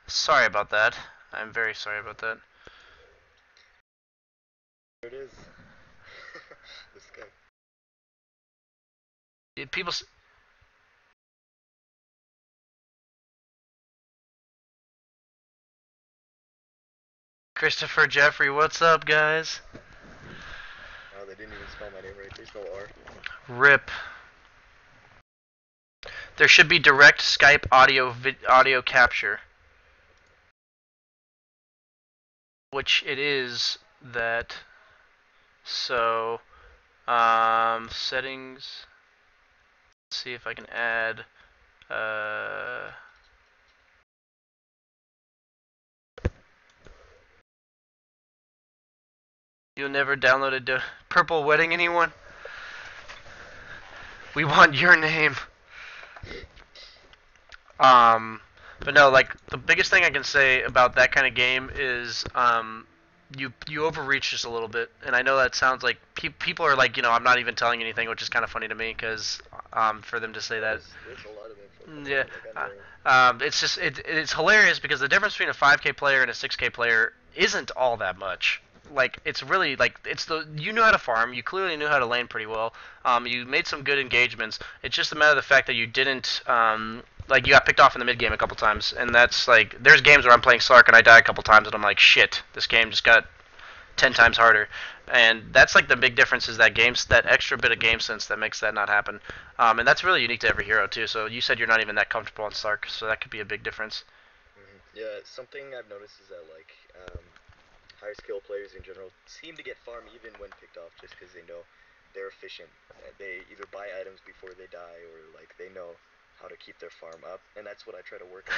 Sorry about that. I'm very sorry about that. There it is. This guy. People. Christopher Jeffrey, what's up, guys? Oh, they didn't even spell my name right. There's no R. RIP. There should be direct Skype audio capture. Which it is that. So, settings. Let's see if I can add. You'll never download a Purple Wedding, anyone? We want your name. But no, like, the biggest thing I can say about that kind of game is, you overreach just a little bit, and I know that sounds like people are like, I'm not even telling you anything, which is kind of funny to me, because, for them to say that. There's a lot of info. Yeah, it's just, it's hilarious, because the difference between a 5K player and a 6K player isn't all that much. Like, it's really, like, you knew how to farm, you clearly knew how to lane pretty well, you made some good engagements, it's just a matter of the fact that you didn't, like, you got picked off in the mid game a couple times, and that's, like, there's games where I'm playing Slark and I die a couple times, and I'm like, shit, this game just got 10 times harder, and that's, like, the big difference is that extra bit of game sense that makes that not happen, and that's really unique to every hero, too, so you said you're not even that comfortable on Slark, so that could be a big difference. Yeah, something I've noticed is that, like, higher skill players in general seem to get farm even when picked off just because they know they're efficient. They either buy items before they die or like they know how to keep their farm up, and that's what I try to work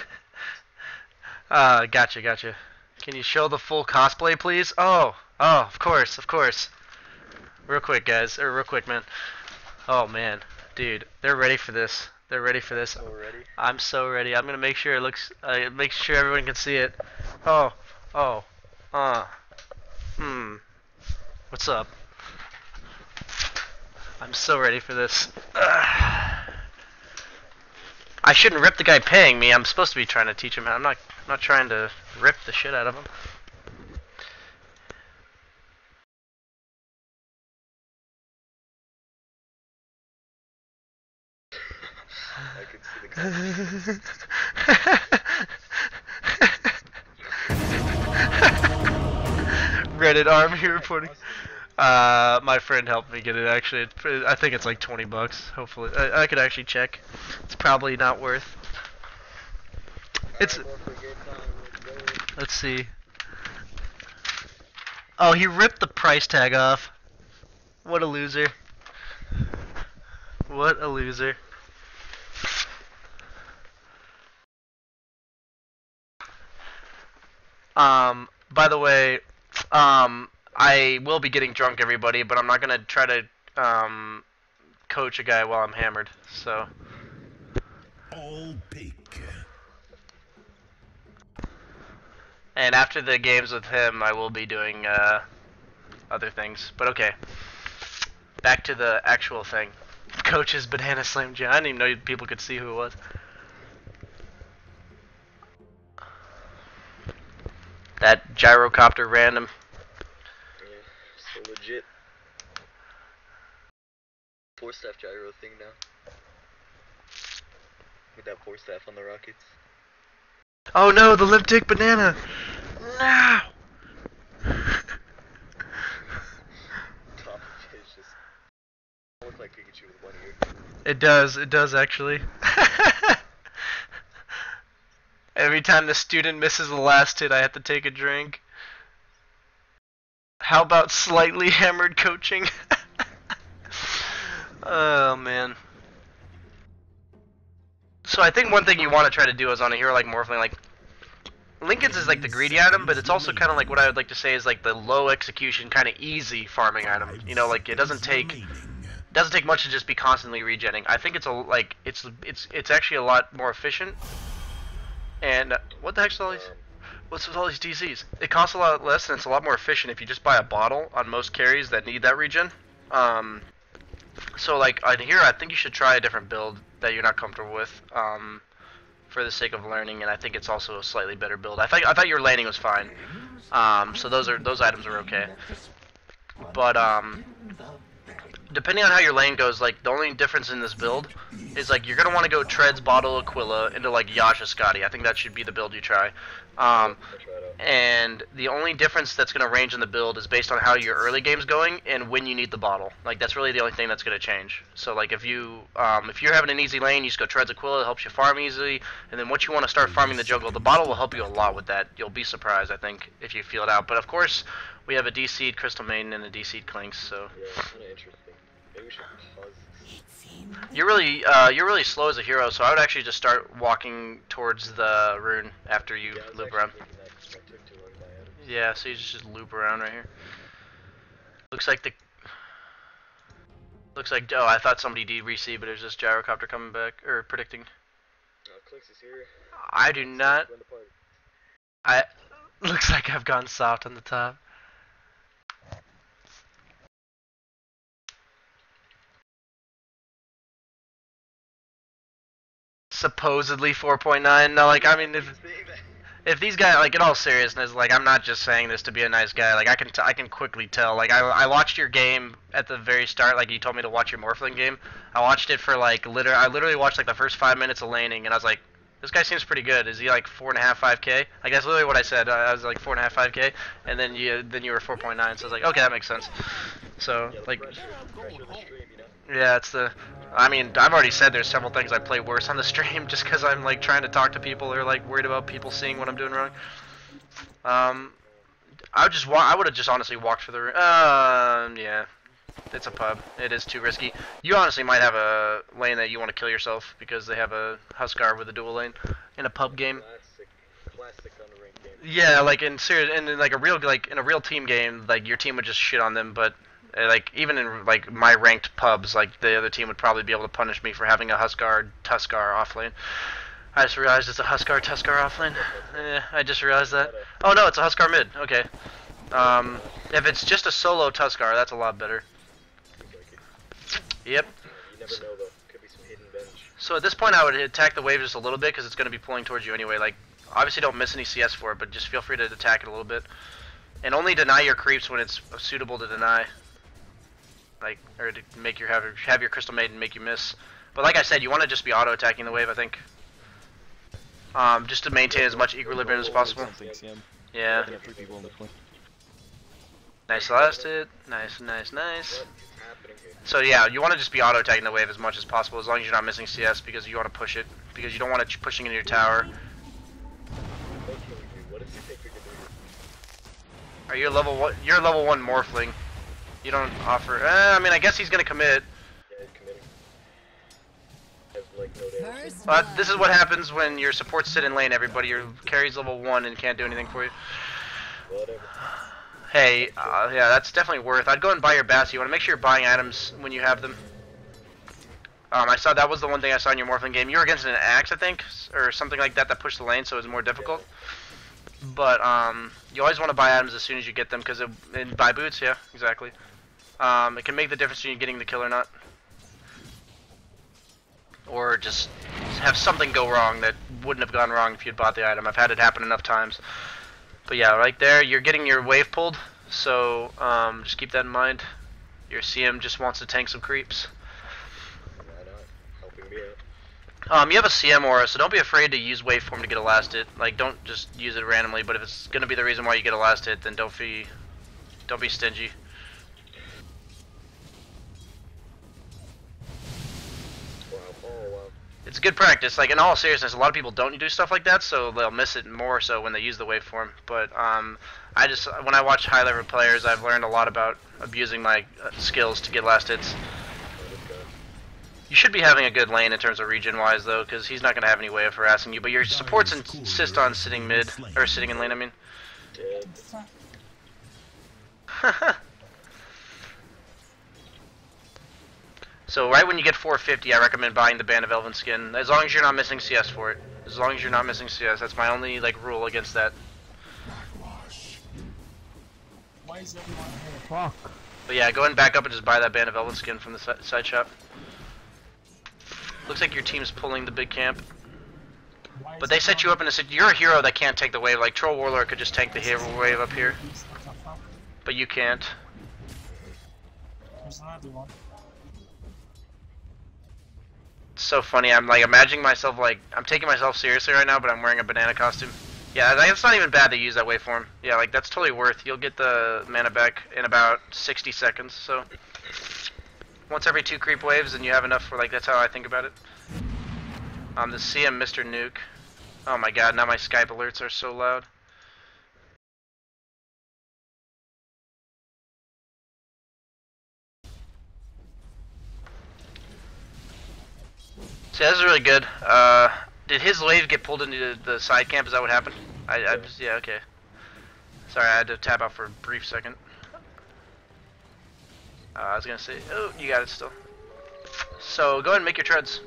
on. Gotcha. Can you show the full cosplay, please? Oh, of course. Real quick, guys, real quick, man. Oh man, dude, they're ready for this. They're ready for this. So ready? I'm so ready. I'm gonna make sure it looks, make sure everyone can see it. What's up? I'm so ready for this. I shouldn't rip the guy paying me. I'm supposed to be trying to teach him how. I'm not trying to rip the shit out of him. I can see the Reddit army reporting. My friend helped me get it. Actually, I think it's like $20. Hopefully, I could actually check. It's probably not worth. It's. Let's see. Oh, he ripped the price tag off. What a loser. What a loser. By the way, I will be getting drunk, everybody, but I'm not gonna try to, coach a guy while I'm hammered, so. All pick. And after the games with him, I will be doing, other things. But okay. Back to the actual thing. Coach's Banana Slam Jam. I didn't even know people could see who it was. That gyrocopter random. Yeah, so legit. 4-staff gyro thing now. With that 4-staff on the rockets. Oh no, the lipstick banana! No! Top of it is just look like Pikachu with one ear. It does actually. Every time the student misses the last hit, I have to take a drink. How about slightly hammered coaching? Oh man. So I think one thing you want to try to do is on a hero like Morphling, like Lincoln's is like the greedy item, but it's also kind of like what I would like to say is like the low execution, kind of easy farming item. You know, like it doesn't take much to just be constantly regenning. I think it's it's actually a lot more efficient. And what the heck's all these? What's with all these DCs? It costs a lot less and it's a lot more efficient if you just buy a bottle on most carries that need that regen. So like on here, I think you should try a different build that you're not comfortable with, for the sake of learning, and I think it's also a slightly better build. I thought your laning was fine, so those items are okay. But depending on how your lane goes, like the only difference in this build is like you're gonna want to go Treads, Bottle, Aquila into like Yasha, Scotty. I think that should be the build you try. And the only difference that's going to range in the build is based on how your early game's going and when you need the bottle. Like that's really the only thing that's going to change. So like if you're having an easy lane, you just go Treads Aquila, it helps you farm easily. And then once you want to start farming the jungle, the bottle will help you a lot with that. You'll be surprised, I think, if you feel it out. But of course, we have a DC'd Crystal Maiden and a DC'd Clinks, so. Yeah, it's kind of interesting. Maybe we should pause. You're really slow as a hero, so I would actually just start walking towards the rune after you loop around. Yeah, so you just loop around right here. Looks like oh, I thought somebody did receive, but it was just gyrocopter coming back or predicting. Clinks is here. I do not. Looks like I've gone soft on the top. Supposedly 4.9. No, like I mean, if these guys, like in all seriousness, like I'm not just saying this to be a nice guy. Like I can quickly tell. Like I watched your game at the very start. Like you told me to watch your Morphling game. I watched it for like I literally watched like the first 5 minutes of laning, and I was like, this guy seems pretty good. Is he like 4.5, 5K? Like that's literally what I said. I was like 4.5, 5K, and then you were 4.9. So I was like, okay, that makes sense. So like, yeah, it's the. I mean, I've already said there's several things I play worse on the stream just because I'm like trying to talk to people or like worried about people seeing what I'm doing wrong. I would have just honestly walked for the. Yeah, it's a pub. It is too risky. You honestly might have a lane that you want to kill yourself because they have a Huskar with a dual lane in a pub game. Classic on a ranked game. Yeah, like in a real team game, like your team would just shit on them, but. Like even in like my ranked pubs, like the other team would probably be able to punish me for having a Huskar Tuskar offlane. I just realized it's a Huskar Tuskar offlane. I just realized that. Oh no, it's a Huskar mid. Okay. If it's just a solo Tuskar, that's a lot better. Yep. You never know though. Could be some hidden bench. So at this point, I would attack the wave just a little bit because it's going to be pulling towards you anyway. Like obviously, don't miss any CS for it, but just feel free to attack it a little bit, and only deny your creeps when it's suitable to deny. Like, or to make your have your Crystal Maiden make you miss. But like I said, you want to just be auto attacking the wave, I think. Just to maintain as much equilibrium as possible. Yeah. Nice last hit. Nice. So yeah, you want to just be auto attacking the wave as much as possible, as long as you're not missing CS, because you want to push it, because you don't want it pushing into your tower. Are you level 1? You're level 1 Morphling. You don't offer. I mean, I guess he's gonna commit. Yeah, he's committing. Has like no damage. But this is what happens when your supports sit in lane. Everybody, your carry's level 1 and can't do anything for you. Whatever. Hey, yeah, that's definitely worth. I'd go and buy your bats. You want to make sure you're buying items when you have them. I saw that was the one thing I saw in your Morphling game. You were against an axe, I think, or something like that pushed the lane, so it was more difficult. But you always want to buy items as soon as you get them, because buy boots, yeah, exactly. It can make the difference between getting the kill or not. Or just have something go wrong that wouldn't have gone wrong if you'd bought the item. I've had it happen enough times. But yeah, right there, you're getting your wave pulled, so just keep that in mind. Your CM just wants to tank some creeps. Why not? Helping me out. You have a CM aura, so don't be afraid to use waveform to get a last hit. Like, don't just use it randomly, but if it's gonna be the reason why you get a last hit, then don't be stingy. Wow. Oh, wow. It's good practice. Like, in all seriousness, a lot of people don't do stuff like that, so they'll miss it more so when they use the waveform. But when I watch high level players, I've learned a lot about abusing my skills to get last hits. You should be having a good lane in terms of region wise though, because he's not going to have any way of harassing you, but your supports insist on sitting mid, or sitting in lane, I mean. So right when you get 450, I recommend buying the Band of Elven Skin, as long as you're not missing CS for it. As long as you're not missing CS, that's my only like rule against that. Why is everyone here? Fuck. But yeah, go ahead and back up and just buy that Band of Elven Skin from the side shop. Looks like your team's pulling the big camp. But they set you up in a you're a hero that can't take the wave. Like Troll Warlord could just tank the hero wave up here. But you can't. There's another one. It's so funny, I'm like imagining myself like, I'm taking myself seriously right now, but I'm wearing a banana costume. Yeah, that's not even bad to use that waveform. Yeah, like that's totally worth. You'll get the mana back in about 60 seconds, so. Once every 2 creep waves, and you have enough for like, that's how I think about it. The CM Mr. Nuke. Oh my god, now my Skype alerts are so loud. See, this is really good. Did his wave get pulled into the side camp? Is that what happened? Yeah, okay. Sorry, I had to tap out for a brief second. I was gonna say, oh, you got it still. So go ahead and make your treads.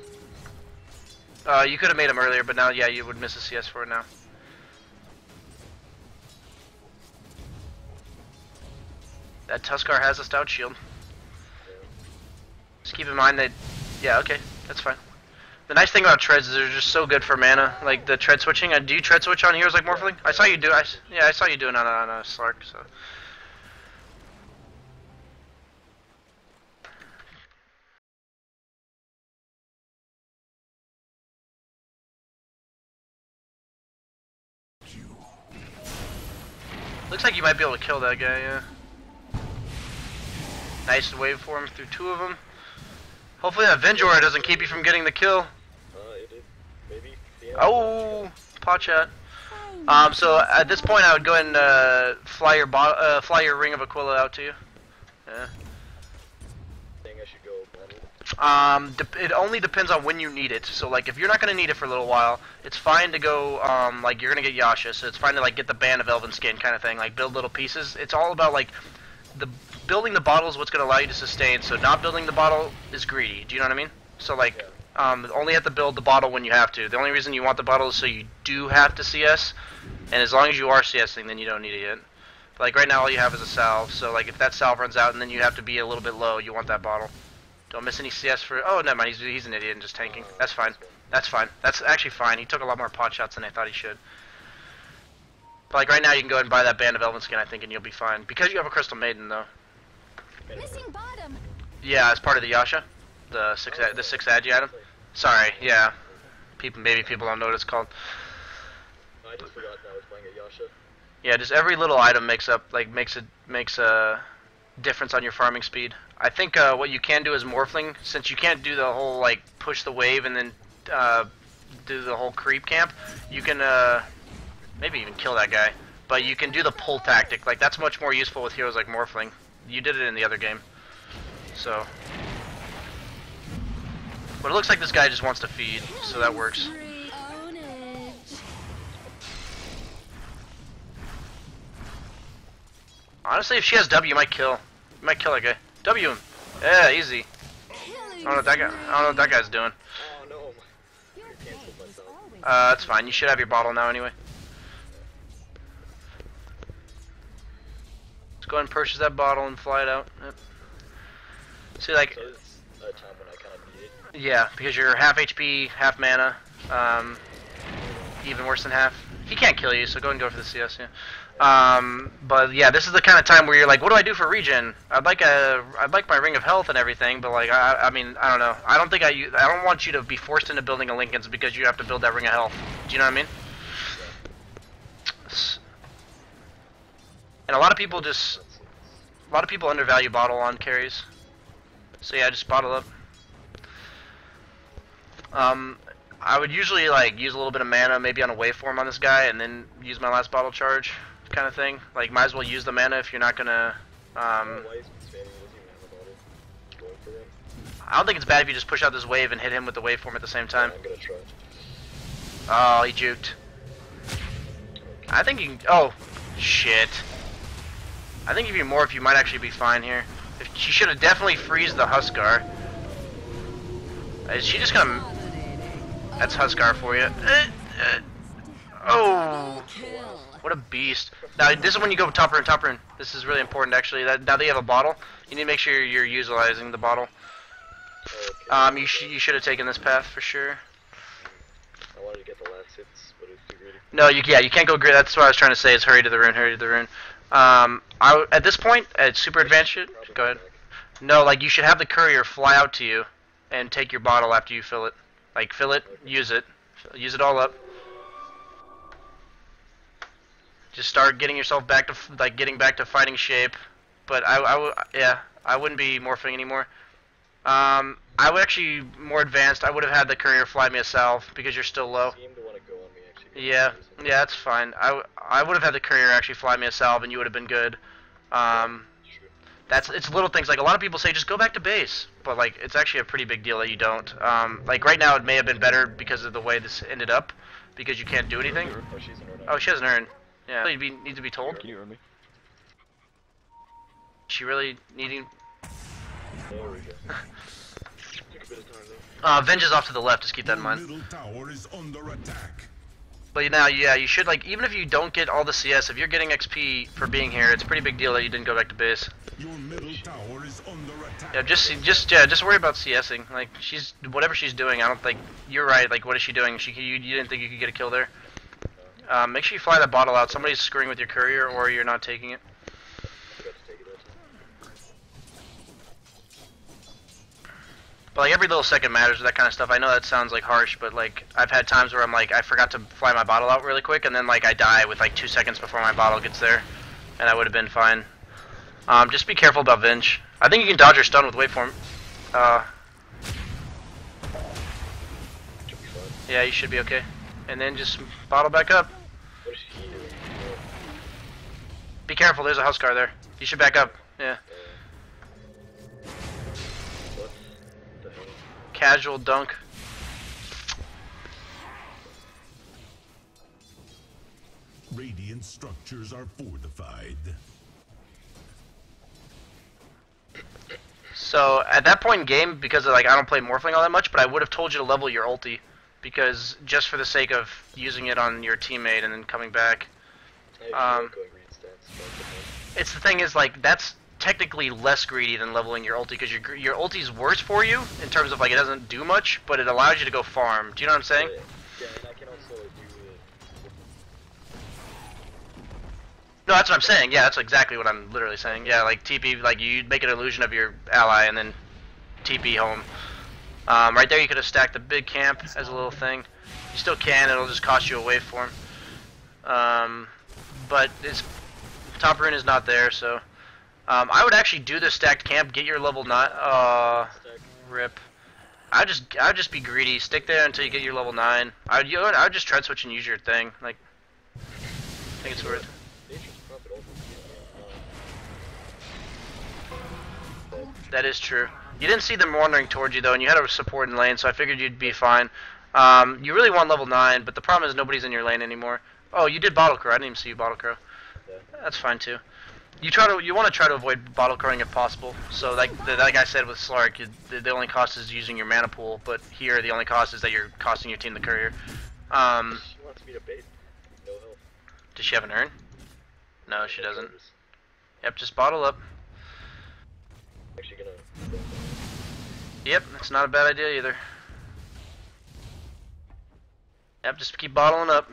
You could have made them earlier, but now, yeah, you would miss a CS for it now. That Tuskar has a stout shield. Just keep in mind that, yeah, okay, that's fine. The nice thing about treads is they're just so good for mana, like the tread switching. Do you tread switch on heroes like Morphling? I saw you do. Yeah, I saw you doing it on a Slark. So. Looks like you might be able to kill that guy, yeah. Nice waveform through 2 of them. Hopefully that Venjora doesn't keep you from getting the kill. It did. Maybe. Yeah, oh, pot shot. So at this point I would go ahead and fly your Ring of Aquila out to you. Yeah. I think I should go bottle. It only depends on when you need it. So like if you're not gonna need it for a little while, it's fine to go like you're gonna get Yasha, so it's fine to like get the Band of Elven Skin kind of thing, like build little pieces. It's all about like building the bottle is what's gonna allow you to sustain. So not building the bottle is greedy. Do you know what I mean? So like only have to build the bottle when you have to. The only reason you want the bottle is so you do have to CS, and as long as you are CSing, then you don't need it yet. But like right now, all you have is a salve. So like if that salve runs out and then you have to be a little bit low, you want that bottle. Don't miss any CS for. Oh, never mind. He's an idiot and just tanking. That's fine. That's fine. That's actually fine. He took a lot more pot shots than I thought he should. But like right now, you can go ahead and buy that Band of Elven Skin, I think, and you'll be fine. Because you have a Crystal Maiden, though. Missing bottom. Yeah, as part of the Yasha, the six agi item. Sorry, yeah. Maybe people don't know what it's called. I just forgot that I was playing a Yasha. Yeah, just every little item makes a difference on your farming speed. I think what you can do is Morphling, since you can't do the whole like push the wave and then do the whole creep camp. You can maybe even kill that guy, but you can do the pull tactic. Like that's much more useful with heroes like Morphling. You did it in the other game, so. But it looks like this guy just wants to feed, so that works. Honestly, if she has W, you might kill. You might kill that guy. W him. Yeah, easy. I don't know what that guy's doing. Oh no. I canceled myself. That's fine. You should have your bottle now anyway. Let's go ahead and purchase that bottle and fly it out. Yep. See, like. So it's a time when I kind of need it. Yeah, because you're half HP, half mana. Even worse than half. He can't kill you, so go and go for the CS. Yeah. But yeah, this is the kind of time where you're like, what do I do for regen? I'd like my ring of health and everything, but like I mean I don't know. I don't want you to be forced into building a Lincoln's because you have to build that ring of health. Do you know what I mean? And a lot of people undervalue bottle on carries. So yeah, just bottle up. I would usually like use a little bit of mana maybe on a waveform on this guy and then use my last bottle charge kind of thing. Like might as well use the mana if you're not gonna I don't think it's bad if you just push out this wave and hit him with the waveform at the same time. I'm gonna try. Oh, he juked. I think you can, oh shit. I think if you morph you might actually be fine here. If she should have definitely freeze the Huskar. Is she just gonna... That's Huskar for you. Oh! What a beast. Now, this is when you go top rune, top rune. This is really important, actually. Now that you have a bottle, you need to make sure you're utilizing the bottle. You should have taken this path for sure. I wanted to get the last hits, but it's too greedy. No, you can't go greedy. That's what I was trying to say, is hurry to the rune, hurry to the rune. At this point, at super advanced, go ahead. No, like, you should have the courier fly out to you and take your bottle after you fill it. Like, fill it, use it all up. Just start getting yourself back to, like, getting back to fighting shape. But I wouldn't be morphing anymore. I would actually, more advanced, I would have had the courier fly me a salve because you're still low. Yeah, that's fine. I would have had the courier actually fly me a salve and you would have been good. It's little things, like a lot of people say just go back to base, but like it's actually a pretty big deal that you don't. Like right now it may have been better because of the way this ended up, because you can't do anything. Oh, she has an urn. Yeah, needs to be told. Can you urn me? She really needing. There we go. Took a bit of time though. Venge is off to the left. Just keep that in mind. Middle tower is under attack. But now, yeah, you should, like, even if you don't get all the CS, if you're getting XP for being here, it's a pretty big deal that you didn't go back to base. Your middle tower is under attack. Yeah, just worry about CSing. Like, whatever she's doing, I don't think, you're right, like, what is she doing? You didn't think you could get a kill there? Make sure you fly that bottle out. Somebody's screwing with your courier, or you're not taking it. But like every little second matters with that kind of stuff. I know that sounds like harsh, but like I've had times where I'm like I forgot to fly my bottle out really quick, and then like I die with like 2 seconds before my bottle gets there, and I would have been fine. Just be careful about Venge. I think you can dodge your stun with waveform. Yeah, you should be okay. And then just bottle back up. What is he doing? Be careful. There's a Huskar there. You should back up. Yeah. Casual dunk. Radiant structures are fortified. So at that point in game, because of, like I don't play Morphling all that much, but I would have told you to level your ulti, because just for the sake of using it on your teammate and then coming back. It's the thing is like that's technically less greedy than leveling your ulti, because your ulti's worse for you in terms of like it doesn't do much, but it allows you to go farm. Do you know what I'm saying? Yeah, and I can also do No, that's what I'm saying. Yeah, that's exactly what I'm literally saying. Yeah, like TP, like you make an illusion of your ally and then TP home. Right there you could have stacked the big camp as a little thing. You still can, it'll just cost you a waveform. But it's top rune is not there, so I would actually do the stacked camp, get your level 9. Rip. I'd just be greedy. Stick there until you get your level 9. I'd just tread switch and use your thing. Like, I think it's worth. That is true. You didn't see them wandering towards you though, and you had a support in lane, so I figured you'd be fine. You really want level 9, but the problem is nobody's in your lane anymore. Oh, you did bottle crow. I didn't even see you bottle crow. That's fine too. You want to try to avoid bottle crowing if possible. So like I said with Slark, the only cost is using your mana pool, but here the only cost is that you're costing your team the courier. She wants me to bait. No help. Does she have an urn? No, she doesn't. Yep, just bottle up. Actually gonna. Yep, that's not a bad idea either. Yep, just keep bottling up.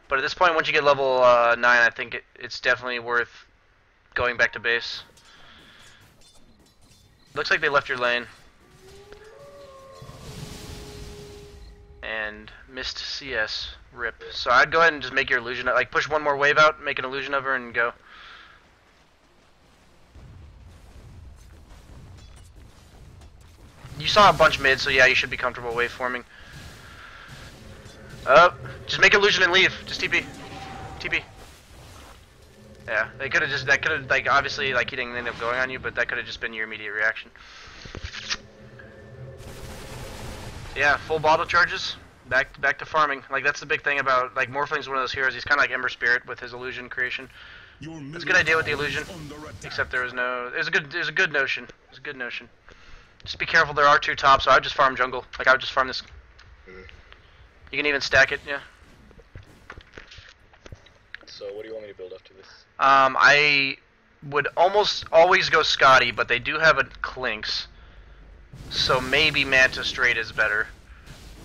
But at this point, once you get level 9, I think it's definitely worth going back to base. Looks like they left your lane. And missed CS. Rip. So I'd go ahead and just make your illusion, like push one more wave out, make an illusion of her, and go. You saw a bunch mid, so yeah, you should be comfortable waveforming. Just make illusion and leave. Just TP. TP. Yeah, they could have just, that could have, like, obviously, like, he didn't end up going on you, but that could have just been your immediate reaction. Yeah, full bottle charges. Back to farming. Like, that's the big thing about, like, Morphling's one of those heroes. He's kind of like Ember Spirit with his illusion creation. It's a good idea with the illusion, except there was no. It was a good notion. It was a good notion. Just be careful. There are 2 tops, so I would just farm jungle. Like I would just farm this. You can even stack it. Yeah. So what do you want me to build after this? I would almost always go Scotty, but they do have a Clinks, so maybe Manta Straight is better.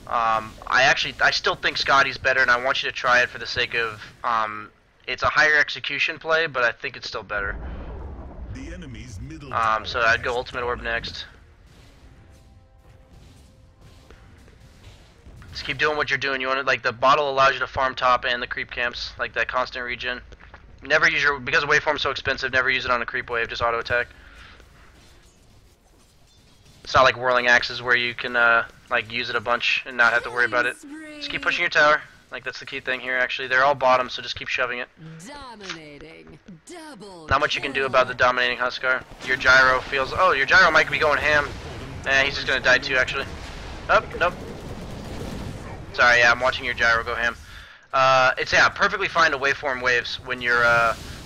I still think Scotty's better, and I want you to try it for the sake of, it's a higher execution play, but I think it's still better. The enemy's middle So I'd go Ultimate Orb next. Just keep doing what you're doing. You want to, like, the bottle allows you to farm top and the creep camps, like that constant regen. Never use your, because waveform's so expensive, never use it on a creep wave, just auto attack. It's not like whirling axes where you can like use it a bunch and not have to worry about it. Just keep pushing your tower. Like that's the key thing here actually. They're all bottom, so just keep shoving it. Dominating. Double Not much you can do about the dominating Huskar. Your gyro feels, oh, your gyro might be going ham. He's just gonna die too actually. Oh, nope. Sorry, yeah, I'm watching your gyro go ham. It's, yeah, perfectly fine to waveform waves when you're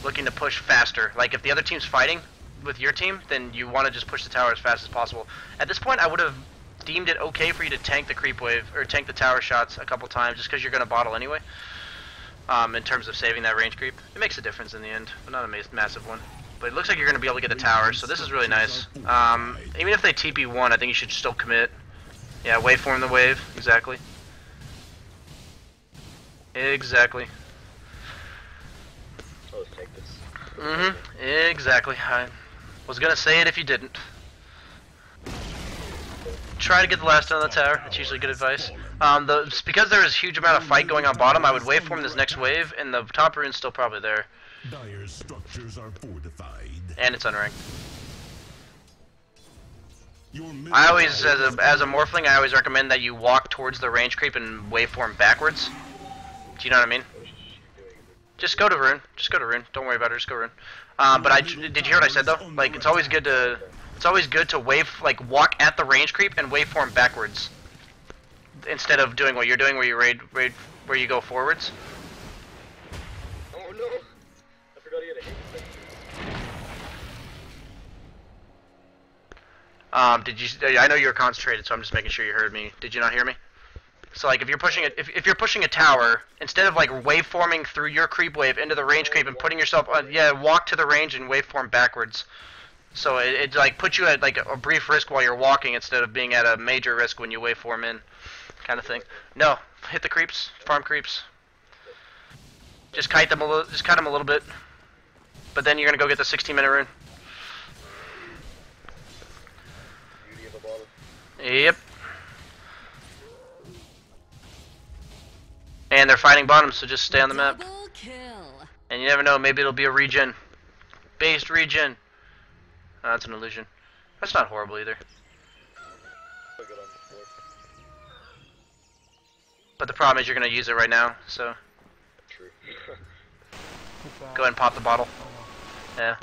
looking to push faster. Like if the other team's fighting with your team, then you want to just push the tower as fast as possible. At this point, I would have deemed it okay for you to tank the creep wave, or tank the tower shots a couple times, just because you're going to bottle anyway, in terms of saving that range creep. It makes a difference in the end, but not a massive one. But it looks like you're going to be able to get the tower, so this is really nice. Even if they TP1, I think you should still commit. Yeah, waveform the wave, exactly. Exactly. Oh, let's take this. Exactly. I was gonna say it if you didn't. Try to get the last on the tower. That's usually good advice. Because there is a huge amount of fight going on bottom, I would waveform this next wave, and the top rune's still probably there. Dire's structures are fortified. And it's unranked. I always, as a Morphling, I always recommend that you walk towards the range creep and waveform backwards. Do you know what I mean? Just go to rune. Just go to rune. Don't worry about it. Just go rune. But did you hear what I said though? Like it's always good to like walk at the range creep and waveform backwards instead of doing what you're doing, where you raid where you go forwards. Oh no! I forgot he had a hit. Did you? I know you were concentrated, so I'm just making sure you heard me. Did you not hear me? So like if you're pushing it, if you're pushing a tower, instead of like waveforming through your creep wave into the range creep and putting yourself on, yeah, walk to the range and waveform backwards. So it like puts you at like a brief risk while you're walking instead of being at a major risk when you waveform in, kind of thing. No, hit the creeps, farm creeps. Just kite them a little bit, but then you're gonna go get the 16-minute rune. Beauty of a bottle. Yep. And they're fighting bottom, so just stay on the map. Double kill. And you never know, maybe it'll be a regen. Based regen. Oh, that's an illusion. That's not horrible either. Still good on the board. But the problem is you're going to use it right now, so True. go ahead and pop the bottle. Yeah.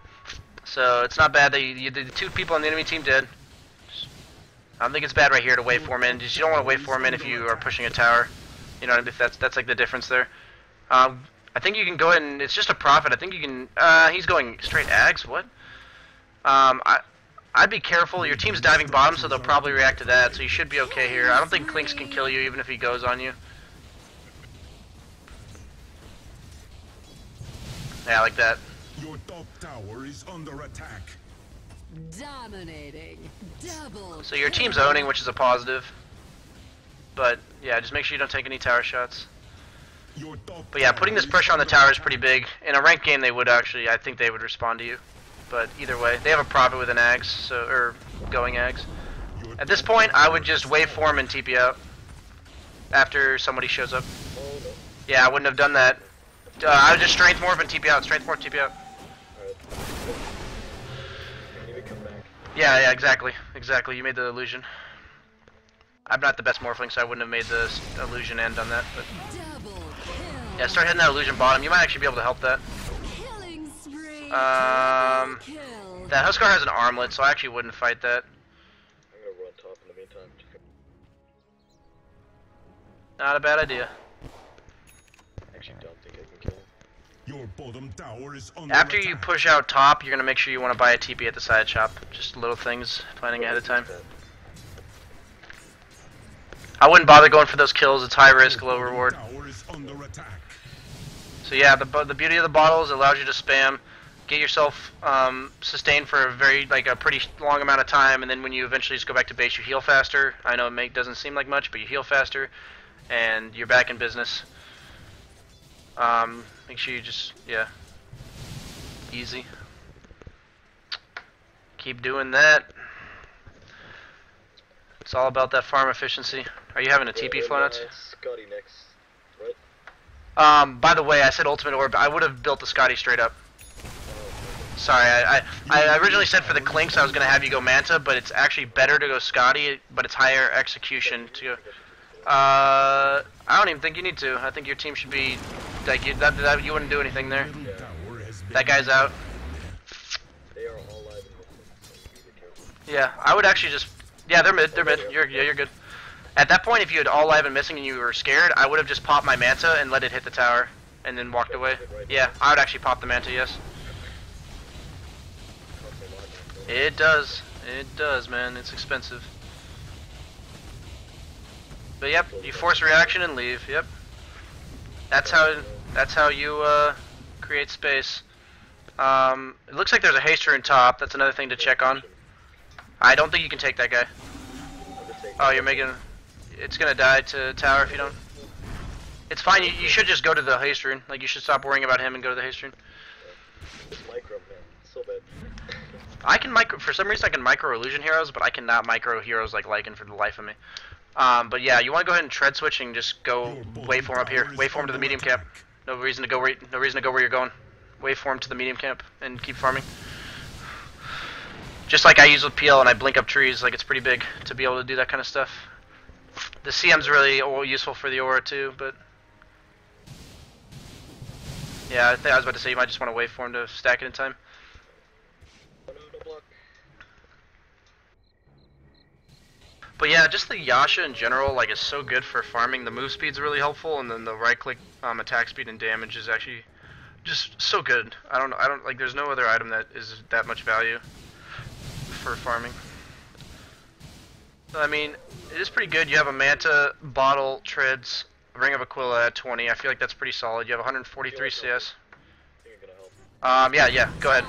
So it's not bad that the 2 people on the enemy team did. I don't think it's bad right here to waveform in. Just you don't want to waveform in if you are pushing a tower. You know, if that's like the difference there. I think you can go ahead and it's just a profit. I think you can. He's going straight ags. What? I'd be careful. Your team's diving bottom, so they'll probably react to that. So you should be okay here. I don't think Clinks can kill you, even if he goes on you. Yeah, like that. Your top tower is under attack. Dominating. Double. So your team's owning, which is a positive. But yeah, just make sure you don't take any tower shots. But yeah, putting this pressure on the tower is pretty big. In a ranked game, they would actually, I think they would respond to you. But either way, they have a profit with an Ags, so or going Ags. At this point, I would just waveform and TP out after somebody shows up. Yeah, I wouldn't have done that. I would just strength morph and TP out. Strength morph, TP out. Yeah, exactly. Exactly, you made the illusion. I'm not the best morphling, so I wouldn't have made the illusion and done that. But yeah, start hitting that illusion bottom. You might actually be able to help that. That Huskar has an armlet, so I actually wouldn't fight that. I'm gonna run top in the meantime. Not a bad idea. Actually, don't think I can kill him. Your bottom tower is under After you attack. push out top, you're gonna make sure you want to buy a TP at the side shop. Just little things, planning ahead of time. I wouldn't bother going for those kills. It's high risk, low reward. Tower is under attack. So yeah, the beauty of the bottle is it allows you to spam, get yourself sustained for a pretty long amount of time, and then when you eventually just go back to base, you heal faster. I know it doesn't seem like much, but you heal faster, and you're back in business. Make sure you just, yeah, easy. Keep doing that. It's all about that farm efficiency. Are you having a TP flow nuts? Scotty next, right? By the way, I said ultimate orb. I would have built the Scotty straight up. Sorry, I originally said for the Clinks I was gonna have you go Manta, but it's actually better to go Scotty, but it's higher execution to go. I don't even think you need to. I think your team should be like you wouldn't do anything there. That guy's out. They are all live in this, so be careful. Yeah, I would actually just. Yeah, they're mid. They're mid. You're good. At that point, if you had all live and missing and you were scared, I would have just popped my Manta and let it hit the tower, and then walked away. Yeah, I would actually pop the Manta. Yes. It does. It does, man. It's expensive. But yep, you force reaction and leave. Yep. That's how you create space. It looks like there's a haster in top. That's another thing to check on. I don't think you can take that guy. Oh, you're making. It's gonna die to tower if you don't. It's fine. You should just go to the haste rune. Like you should stop worrying about him and go to the haste rune. This micro, man, so bad. I can micro. For some reason, I can micro illusion heroes, but I cannot micro heroes like Lycan for the life of me. But yeah, you want to go ahead and tread switch and just go waveform up here. Waveform to the medium camp. No reason to go where you're going. Waveform to the medium camp and keep farming. Just like I use with PL and I blink up trees, like it's pretty big to be able to do that kind of stuff. The CM's really useful for the aura too, but yeah, I was about to say you might just want to waveform to stack it in time. But yeah, just the Yasha in general, like, is so good for farming. The move speed's really helpful, and then the right-click attack speed and damage is actually just so good. I don't like. There's no other item that is that much value for farming. I mean, it is pretty good. You have a Manta, Bottle, Treads, Ring of Aquila at 20. I feel like that's pretty solid. You have 143 CS. Yeah. Go ahead.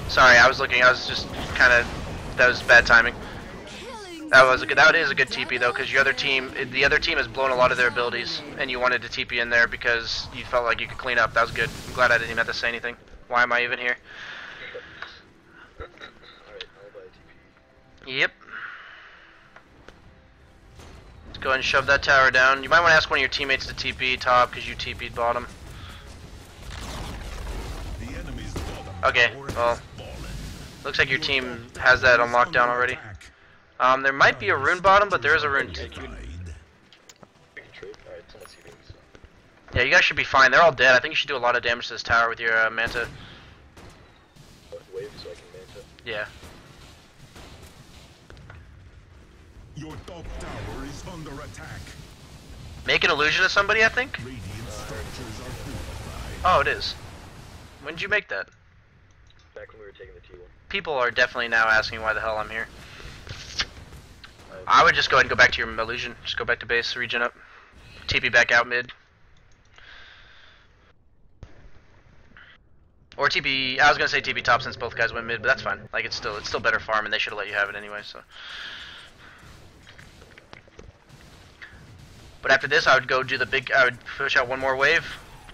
Sorry, I was looking. I was just kind of. That was bad timing. That is a good TP though, because the other team has blown a lot of their abilities, and you wanted to TP in there because you felt like you could clean up. That was good. I'm glad I didn't even have to say anything. Why am I even here? Yep. Let's go ahead and shove that tower down. You might want to ask one of your teammates to TP top because you TP'd bottom. Okay, well, looks like your team has that on lockdown already. There might be a rune bottom, but there is a rune. Yeah, you guys should be fine. They're all dead. I think you should do a lot of damage to this tower with your Manta. Yeah. Your top tower is under attack. Make an illusion of somebody, I think? Radiant structures are fortified. Oh, it is. When did you make that? Back when we were taking the T1. People are definitely now asking why the hell I'm here. I would just go ahead and go back to your illusion. Just go back to base, regen up. TP back out mid. Or TP, I was gonna say TP top since both guys went mid, but that's fine. Like it's still better farm and they should have let you have it anyway, so. But But after this, I would go do the big. I would push out one more wave,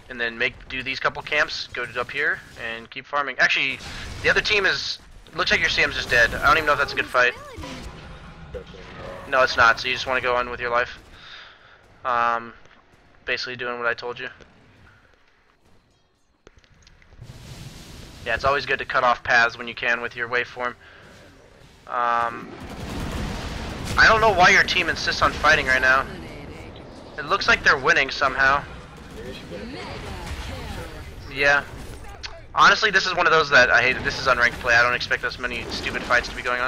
and then do these couple camps. Go up here and keep farming. Actually, the other team is. Looks like your CM's just dead. I don't even know if that's a good fight. No, it's not. So you just want to go on with your life. Basically doing what I told you. Yeah, it's always good to cut off paths when you can with your waveform. I don't know why your team insists on fighting right now. It looks like they're winning somehow. Yeah. Honestly, this is one of those that I hate. This is unranked play. I don't expect this many stupid fights to be going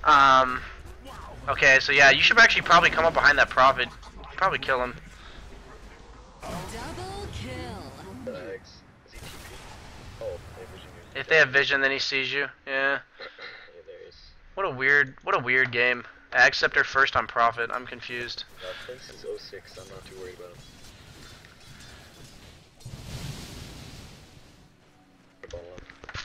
on. Okay, so yeah, you should actually probably come up behind that prophet. Probably kill him. Double kill. If they have vision, then he sees you. Yeah. What a weird game. Except they're first on Prophet. I'm confused. Flinks is 06. I'm not too worried about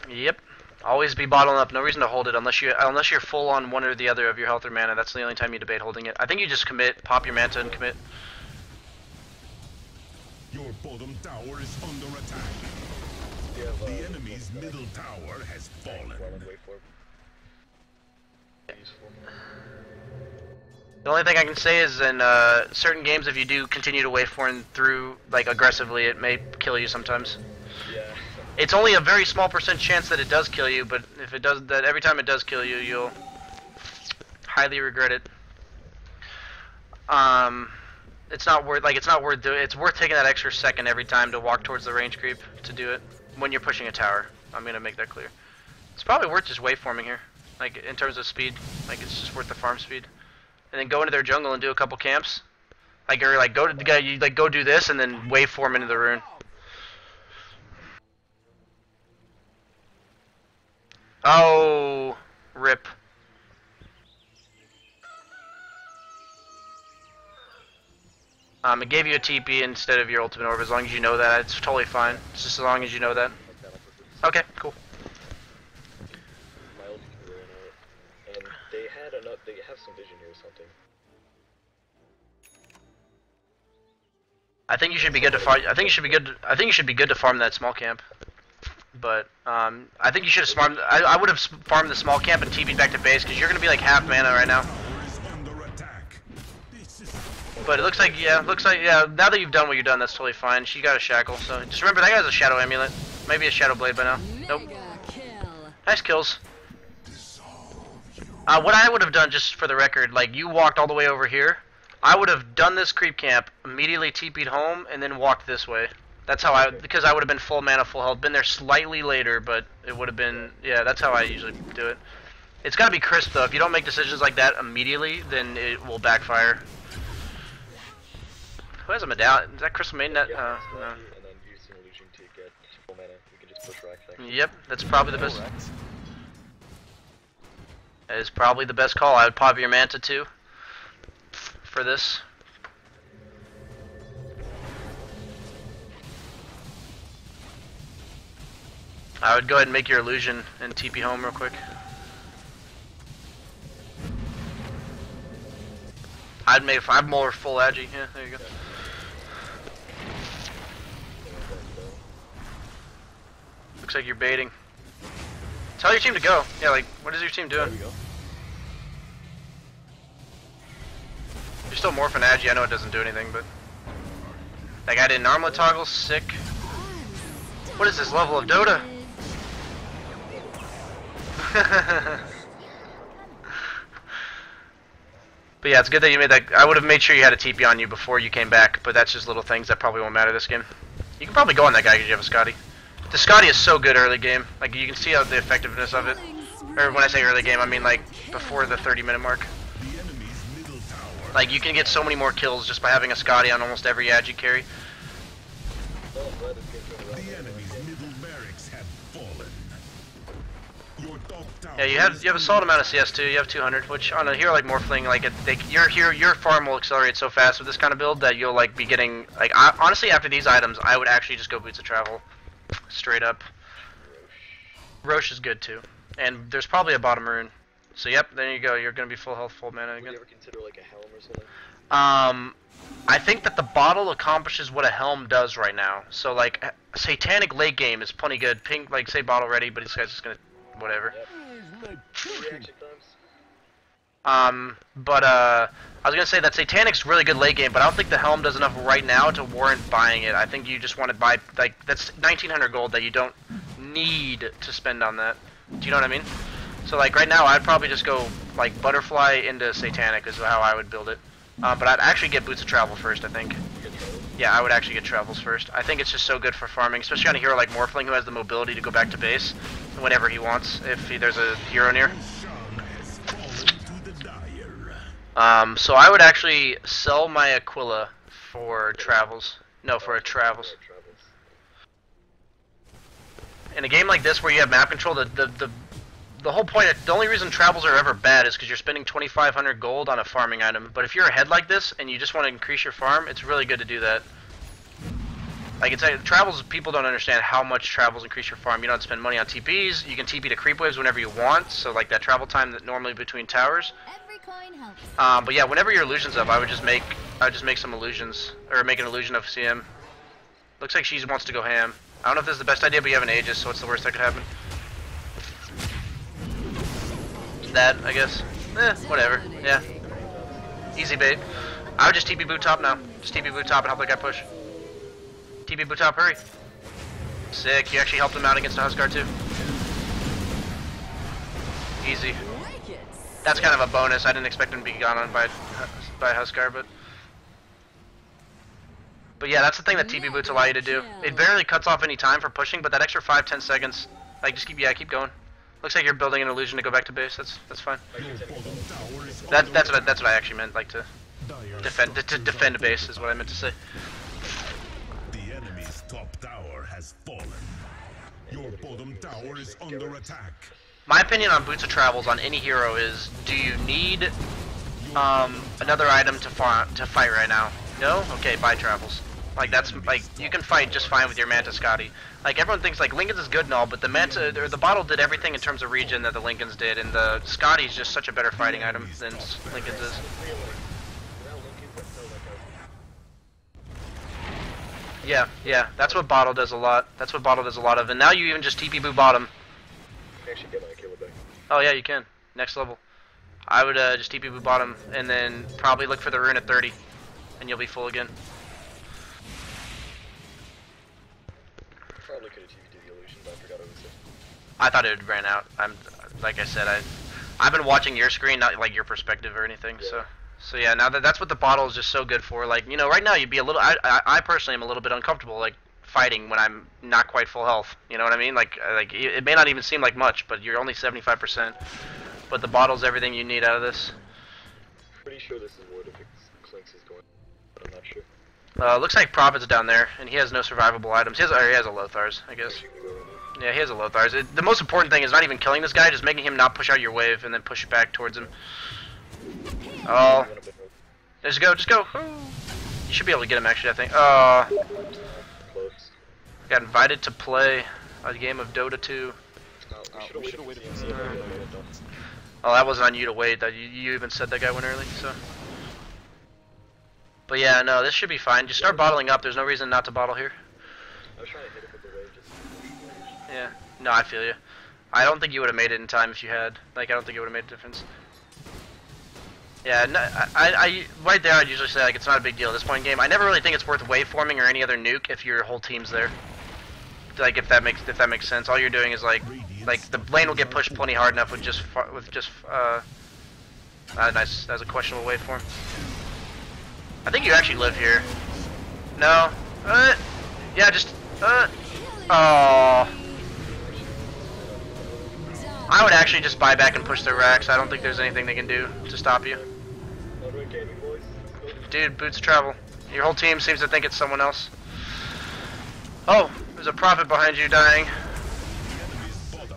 him. Yep. Always be bottling up. No reason to hold it unless you're full on one or the other of your health or mana. That's the only time you debate holding it. I think you just commit, pop your manta and commit. Your bottom tower is under attack. The enemy's middle tower has fallen. The only thing I can say is in certain games, if you do continue to waveform through like aggressively, it may kill you sometimes. Yeah. It's only a very small % chance that it does kill you, but if it does, that every time it does kill you, you'll highly regret it. It's not worth it's worth taking that extra second every time to walk towards the range creep to do it when you're pushing a tower. I'm gonna make that clear. It's probably worth just waveforming here, like in terms of speed. Like it's just worth the farm speed, and then go into their jungle and do a couple camps. Like go to the guy, you like go do this and then waveform into the rune. Oh, rip. It gave you a TP instead of your ultimate orb. As long as you know that, it's totally fine. It's just as long as you know that. Okay, cool. My ultimate ran out, and they had enough. They have some vision here or something. I think you should be good to farm. I think you should be good to farm that small camp. But I think you should have farmed. I would have farmed the small camp and TP'd back to base because you're gonna be like half mana right now. But it looks like yeah. Now that you've done what you've done, that's totally fine. She got a shackle, so just remember that guy's a shadow amulet. Maybe a shadow blade by now. Nope. Nice kills. What I would have done, just for the record, like you walked all the way over here. I would have done this creep camp, immediately TP'd home, and then walked this way. That's how because I would have been full mana, full health. Been there slightly later, but it would have been, yeah, that's how I usually do it. It's gotta be crisp though. If you don't make decisions like that immediately, then it will backfire. Who has a medallion? Is that Crystal Maiden? No. And then use an illusion to get full mana. You can just push rack. Yep, that's probably the best. That is probably the best call. I would pop your manta too for this. I would go ahead and make your illusion and TP home real quick. I'd make 5 more full agi. Yeah, there you go. Looks like you're baiting. Tell your team to go. Yeah, like, what is your team doing? You're still morphing agi. I know it doesn't do anything, but that guy didn't armlet toggle. Sick. What is this level of Dota? But yeah, it's good that you made that. I would have made sure you had a TP on you before you came back, but that's just little things that probably won't matter this game. You can probably go on that guy because you have a Scotty. The Scotty is so good early game. Like, you can see how the effectiveness of it. Or when I say early game, I mean like before the 30-minute mark. Like, you can get so many more kills just by having a Scotty on almost every agi carry. Yeah, you have a solid amount of CS too. You have 200, which on a hero like Morphling, like your farm will accelerate so fast with this kind of build that you'll like be getting like honestly after these items, I would actually just go Boots of Travel, straight up. Roche is good too, and there's probably a bottom rune. So yep, there you go. You're gonna be full health, full mana again. Would you ever consider like a helm or something? I think that the bottle accomplishes what a helm does right now. So like satanic late game is plenty good. Pink like say bottle ready, but this guy's just gonna whatever. Reaction times. I was gonna say that Satanic's really good late game, but I don't think the helm does enough right now to warrant buying it. I think you just want to buy like that's 1900 gold that you don't need to spend on that. Do you know what I mean? So like right now, I'd probably just go like butterfly into Satanic is how I would build it. But I'd actually get Boots of Travel first, I think. Yeah, I would actually get Travels first. I think it's just so good for farming, especially on a hero like Morphling who has the mobility to go back to base whenever he wants, if there's a hero near. So I would actually sell my Aquila for Travels. No, for a Travels. In a game like this where you have map control, the whole point, the only reason Travels are ever bad is because you're spending 2,500 gold on a farming item. But if you're ahead like this and you just want to increase your farm, it's really good to do that. Like it's like, Travels, people don't understand how much Travels increase your farm. You don't have to spend money on TPs. You can TP to creep waves whenever you want. So like that travel time that normally between towers. But yeah, whenever your illusion's up, I would just make some illusions or make an illusion of CM. Looks like she wants to go ham. I don't know if this is the best idea, but you have an Aegis, so what's the worst that could happen? That, I guess. Whatever. Yeah. Easy bait. I would just TP boot top now. Just TP boot top and help that guy push. TP boot top, hurry. Sick. You actually helped him out against a Huskar too. Easy. That's kind of a bonus. I didn't expect him to be gone on by Huskar, but yeah, that's the thing that TP boots allow you to do. It barely cuts off any time for pushing, but that extra 5-10 seconds, like just keep going. Looks like you're building an illusion to go back to base. That's fine. That's what I actually meant. Like to defend a base is what I meant to say. The enemy's top tower has fallen. Your bottom tower is under attack. My opinion on Boots of Travels on any hero is: do you need another item to fight right now? No? Okay, buy Travels. Like that's like you can fight just fine with your Manta Scotty. Like everyone thinks like Lincoln's is good and all, but the Manta or the bottle did everything in terms of regen that the Lincoln's did, and the Scotty's just such a better fighting item than Lincoln's is. Yeah, that's what bottle does a lot. That's what bottle does a lot of, and now you even just TP boo bottom. Oh yeah, you can. Next level. I would just TP boo bottom, and then probably look for the rune at 30, and you'll be full again. Probably could have TP'd the illusion, but I forgot it was it. I thought it ran out. Like I said, I've been watching your screen, not like your perspective or anything. Yeah. So yeah, now that's what the bottle is just so good for. Like, you know, right now you'd be a little. I personally am a little bit uncomfortable like fighting when I'm not quite full health. You know what I mean? Like it may not even seem like much, but you're only 75%. But the bottle's everything you need out of this. Pretty sure this is wood if Clinks is going, but I'm not sure. Looks like Prophet's down there, and he has no survivable items. He has a Lothar's, I guess. Yeah, he has a Lothar's. The most important thing is not even killing this guy, just making him not push out your wave and then push back towards him. Oh. Just go. You should be able to get him, actually, I think. Got invited to play a game of Dota 2. We should have waited for Oh, that wasn't on you to wait. That you even said that guy went early, so. But yeah, no, this should be fine. Just start bottling up. There's no reason not to bottle here. I was trying to hit it with the wave, just... Yeah. No, I feel you. I don't think you would have made it in time if you had. Like, I don't think it would have made a difference. Yeah, no, I right there I'd usually say like it's not a big deal at this point in game. I never really think it's worth waveforming or any other nuke if your whole team's there. Like if that makes sense. All you're doing is like the lane will get pushed plenty hard enough with just nice. That's a questionable waveform. I think you actually live here. No. Yeah, just oh. I would actually just buy back and push their racks. I don't think there's anything they can do to stop you. Dude, Boots of Travel. Your whole team seems to think it's someone else. Oh, there's a Prophet behind you dying. But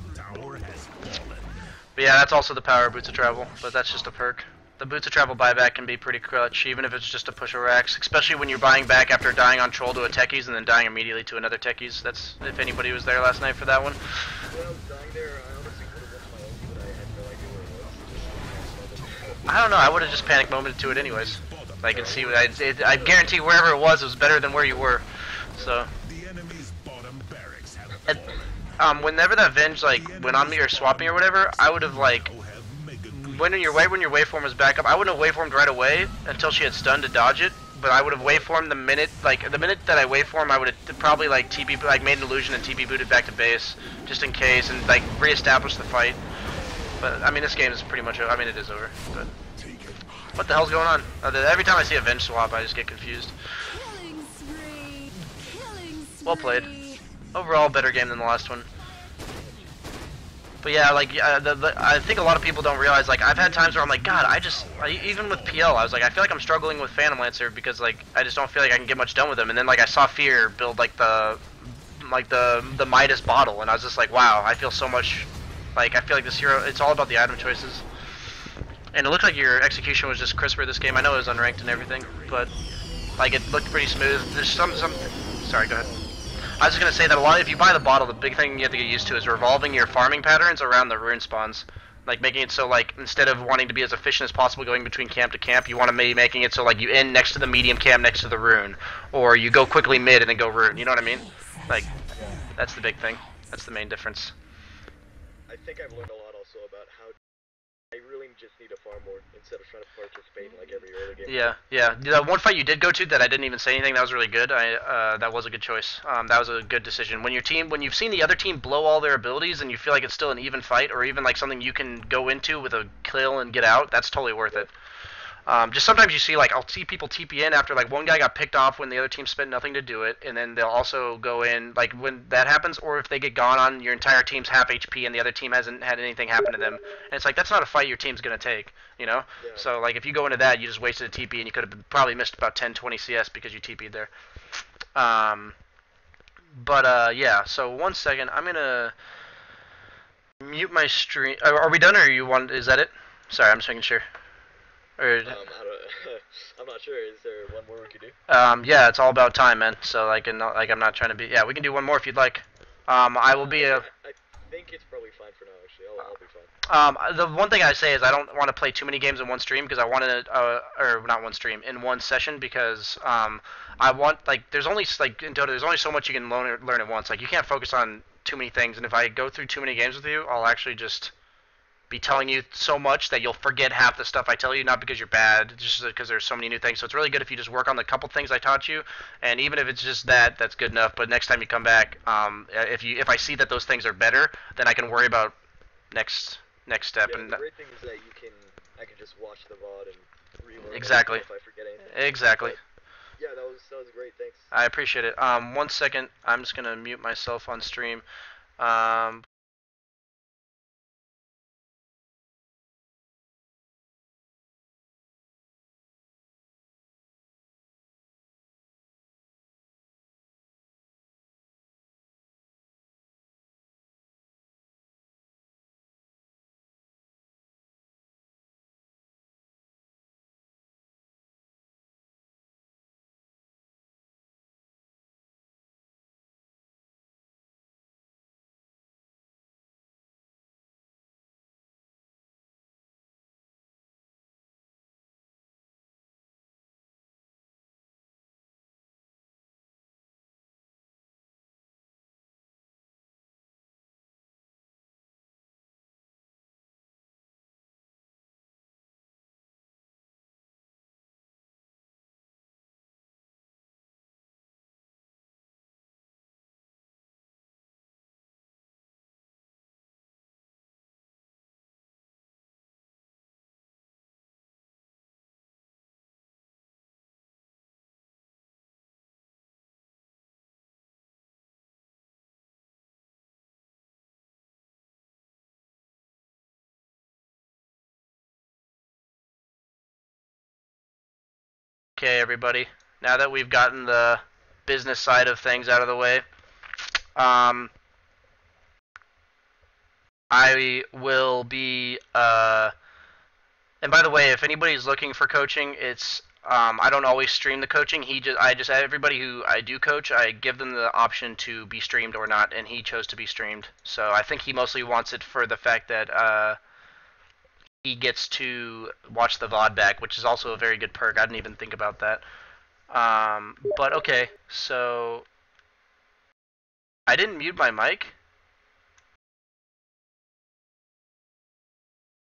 yeah, that's also the power of Boots of Travel, but that's just a perk. The Boots of Travel buyback can be pretty clutch, even if it's just to push a racks, especially when you're buying back after dying on Troll to a Techies and then dying immediately to another Techies. That's if anybody was there last night for that one. When I was dying there, I honestly would have went to my own, but I had no idea where it was. I don't know, I would have just panic momented to it anyways. Like, and see, I guarantee wherever it was better than where you were. So. The enemy's bottom barracks have And, fallen. whenever that Venge like went on me or swapped me or whatever, I would have like when your waveform was back up, I wouldn't have waveformed right away until she had stunned to dodge it. But I would have waveformed the minute that I waveformed, I would have probably like TP like made an illusion and TP booted back to base just in case and like reestablished the fight. But I mean, this game is pretty much over. I mean, it is over. But what the hell's going on? Every time I see a Venge swap, I just get confused. Killing spree. Killing spree. Well played. Overall, better game than the last one. But yeah, like I think a lot of people don't realize. Like I've had times where I'm like, God, even with PL, I was like, I feel like I'm struggling with Phantom Lancer because like I just don't feel like I can get much done with him. And then like I saw Fear build like the Midas bottle, and I was just like, wow, I feel so much. Like I feel like this hero, it's all about the item choices. And it looked like your execution was just crisper this game. I know it was unranked and everything, but like it looked pretty smooth. There's some. Sorry, go ahead. I was just gonna say that a lot. If you buy the bottle, the big thing you have to get used to is revolving your farming patterns around the rune spawns. Like making it so like instead of wanting to be as efficient as possible going between camp to camp, you want to be making it so like you end next to the medium camp next to the rune, or you go quickly mid and then go rune. You know what I mean? Like that's the big thing. That's the main difference. I think I've learned a lot also about how I really just need to farm more instead of trying to participate in like every early game. Yeah. The one fight you did go to that I didn't even say anything, that was really good. That was a good choice. That was a good decision. When you've seen the other team blow all their abilities and you feel like it's still an even fight, or even like something you can go into with a kill and get out, that's totally worth it. Just sometimes you see like I'll see people TP in after like one guy got picked off when the other team spent nothing to do it, and then they'll also go in like when that happens, or if they get gone on your entire team's half HP and the other team hasn't had anything happen to them, and it's like that's not a fight your team's gonna take, you know. Yeah. So like if you go into that, you just wasted a TP and you could have probably missed about 10-20 CS because you TP'd there. Yeah. So 1 second, I'm gonna mute my stream. Are we done, or you want? Is that it? Sorry, I'm just making sure. Or, I'm not sure. Is there one more we could do? yeah, it's all about time, man. So like, I'm not trying to be. Yeah, we can do one more if you'd like. I will be I think it's probably fine for now. Actually, I'll be fine. The one thing I say is I don't want to play too many games in one stream because I want to, or not one stream, in one session because I want like there's only like in Dota there's only so much you can learn at once. Like you can't focus on too many things, and if I go through too many games with you, I'll actually just be telling you so much that you'll forget half the stuff I tell you, not because you're bad, just because there's so many new things. So it's really good if you just work on the couple things I taught you, and even if it's just that, that's good enough. But next time you come back, if I see that those things are better, then I can worry about next step. Yeah, and the great thing is that I can just watch the VOD and relearn exactly. if I forget anything. Exactly. But, yeah, that was great. Thanks. I appreciate it. 1 second, I'm just gonna mute myself on stream. Okay, everybody. Now that we've gotten the business side of things out of the way, I will be. And by the way, if anybody's looking for coaching, it's I don't always stream the coaching. Everybody who I do coach, I give them the option to be streamed or not, and he chose to be streamed. So I think he mostly wants it for the fact that he gets to watch the VOD back, which is also a very good perk. I didn't even think about that. But okay, so I didn't mute my mic.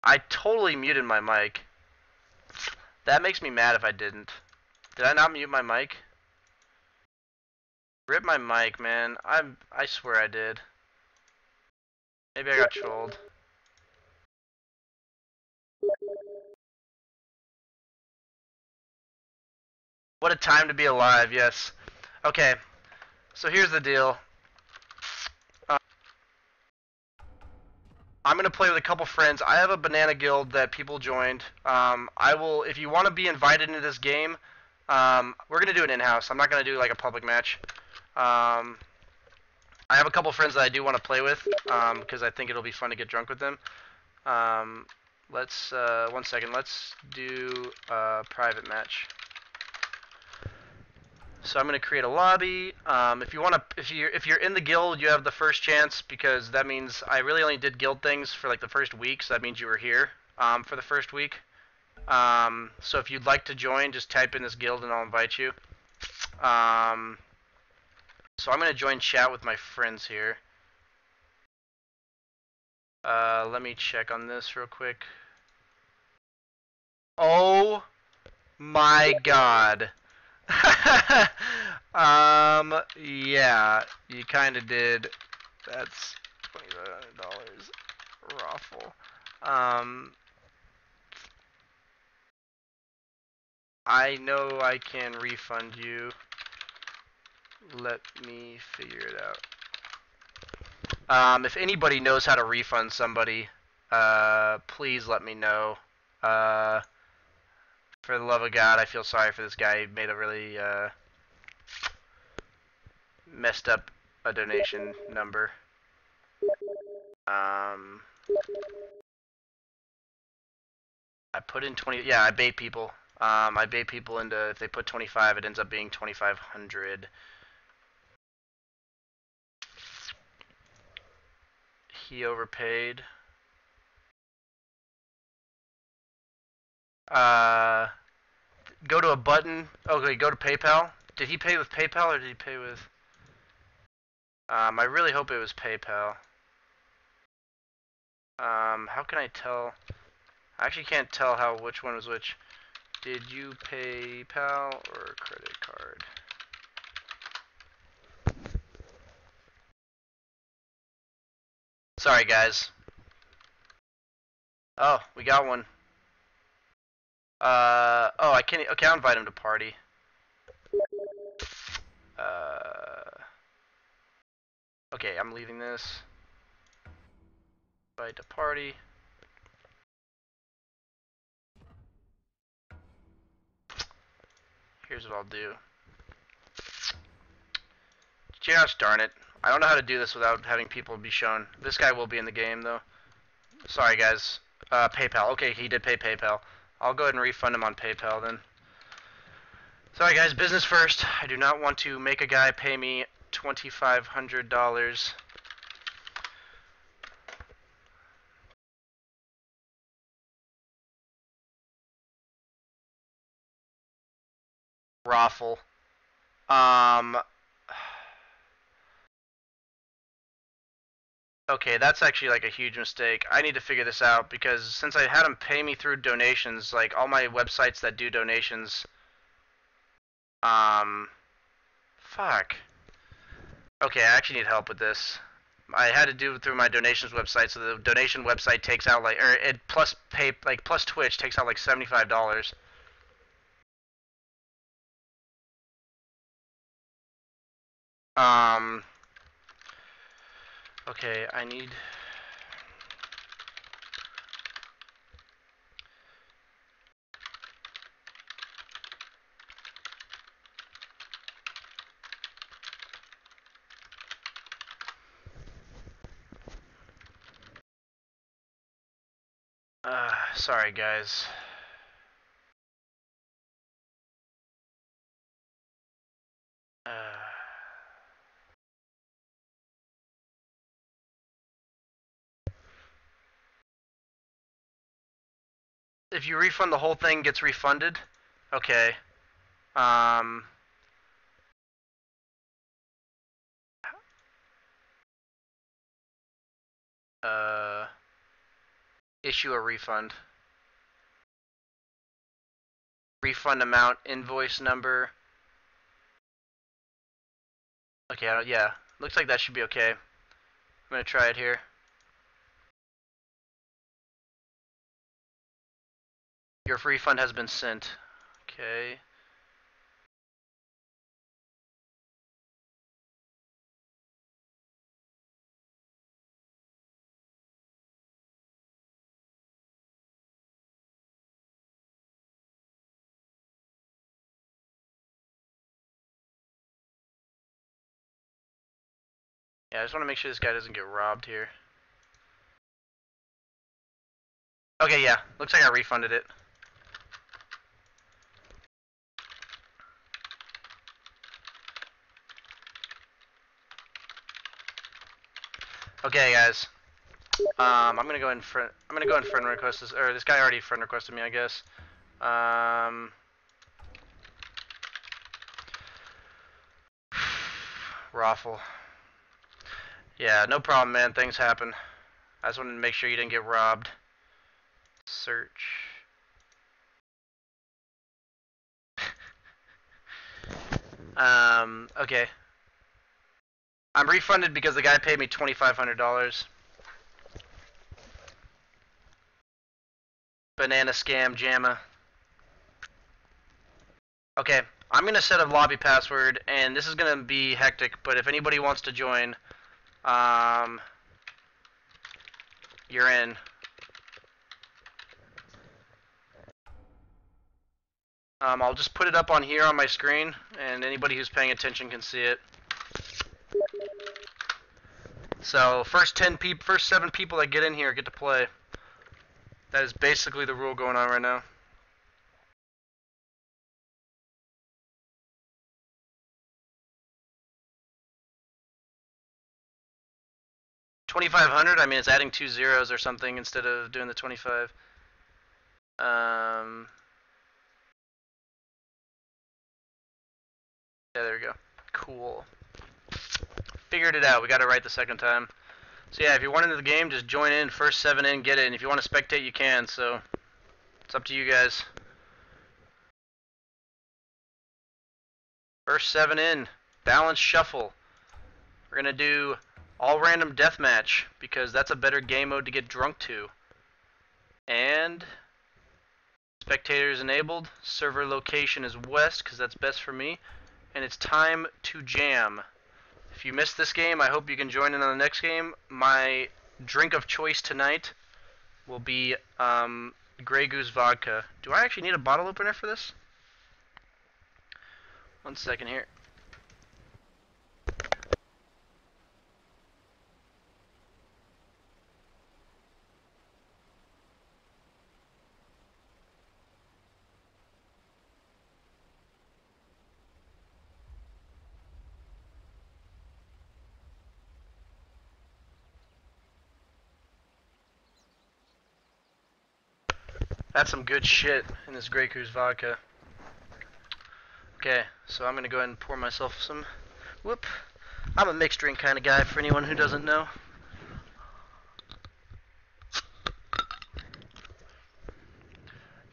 I totally muted my mic. That makes me mad if I didn't. Did I not mute my mic? Rip my mic, man. I swear I did. Maybe I got trolled. What a time to be alive, yes. Okay, so here's the deal. I'm gonna play with a couple friends. I have a banana guild that people joined. I will, if you want to be invited into this game, we're gonna do it in-house. I'm not gonna do like a public match. I have a couple friends that I do want to play with, because I think it'll be fun to get drunk with them. Let's 1 second. Let's do a private match. So I'm gonna create a lobby. If you wanna, if you're in the guild, you have the first chance, because that means I really only did guild things for like the first week. So that means you were here for the first week. So if you'd like to join, just type in this guild and I'll invite you. So I'm gonna join chat with my friends here. Let me check on this real quick. Oh my god. Yeah, you kind of did. That's $2,500 raffle. I know I can refund you. Let me figure it out. If anybody knows how to refund somebody, please let me know. For the love of God, I feel sorry for this guy. He made a really, messed up a donation number. I put in 20, yeah, I bait people. I bait people into, if they put 25, it ends up being 2,500. He overpaid. Go to a button. Okay, go to PayPal. Did he pay with PayPal or did he pay with... I really hope it was PayPal. How can I tell? I actually can't tell which one was which. Did you PayPal or credit card? Sorry, guys. Oh, we got one. Oh, I can't. Okay, I'll invite him to party. Okay, I'm leaving this. Invite to party. Here's what I'll do. Gosh darn it. I don't know how to do this without having people be shown. This guy will be in the game, though. Sorry, guys. PayPal. Okay, he did pay PayPal. I'll go ahead and refund him on PayPal, then. Sorry, guys. Business first. I do not want to make a guy pay me $2,500. Raffle. Okay, that's actually like a huge mistake. I need to figure this out, because since I had him pay me through donations, like all my websites that do donations, fuck. Okay, I actually need help with this. I had to do it through my donations website, so the donation website takes out like, or it plus pay, like plus Twitch takes out like $75. Okay, I need... sorry guys. if you refund the whole thing, gets refunded. Okay. Um. Issue a refund. Refund amount, invoice number. Okay, yeah. Looks like that should be okay. I'm gonna try it here. Your refund has been sent. Okay. Yeah, I just want to make sure this guy doesn't get robbed here. Okay, yeah. Looks like I refunded it. Okay, guys. I'm gonna go in friend. I'm gonna go in friend request this, or this guy already friend requested me, I guess. Raffle. Yeah, no problem, man. Things happen. I just wanted to make sure you didn't get robbed. Search. Okay. I'm refunded because the guy paid me $2,500. Banana scam jamma. Okay, I'm gonna set a lobby password, and this is gonna be hectic, but if anybody wants to join, you're in. I'll just put it up on here on my screen, and anybody who's paying attention can see it. So first 7 people that get in here get to play. That is basically the rule going on right now. $2,500. I mean, it's adding 2 zeros or something instead of doing the 25. Yeah, there we go. Cool. Figured it out. We got it right the second time. So yeah, if you're wanting the game, just join in. First 7 in, get it. And if you want to spectate, you can. So it's up to you guys. First 7 in. Balanced shuffle. We're gonna do all random deathmatch because that's a better game mode to get drunk to. And spectators enabled. Server location is west because that's best for me. And it's time to jam. If you missed this game, I hope you can join in on the next game. My drink of choice tonight will be Grey Goose vodka. Do I actually need a bottle opener for this? One second here. That's some good shit in this Grey Goose vodka. Okay, so I'm gonna go ahead and pour myself some. Whoop. I'm a mixed drink kind of guy for anyone who doesn't know.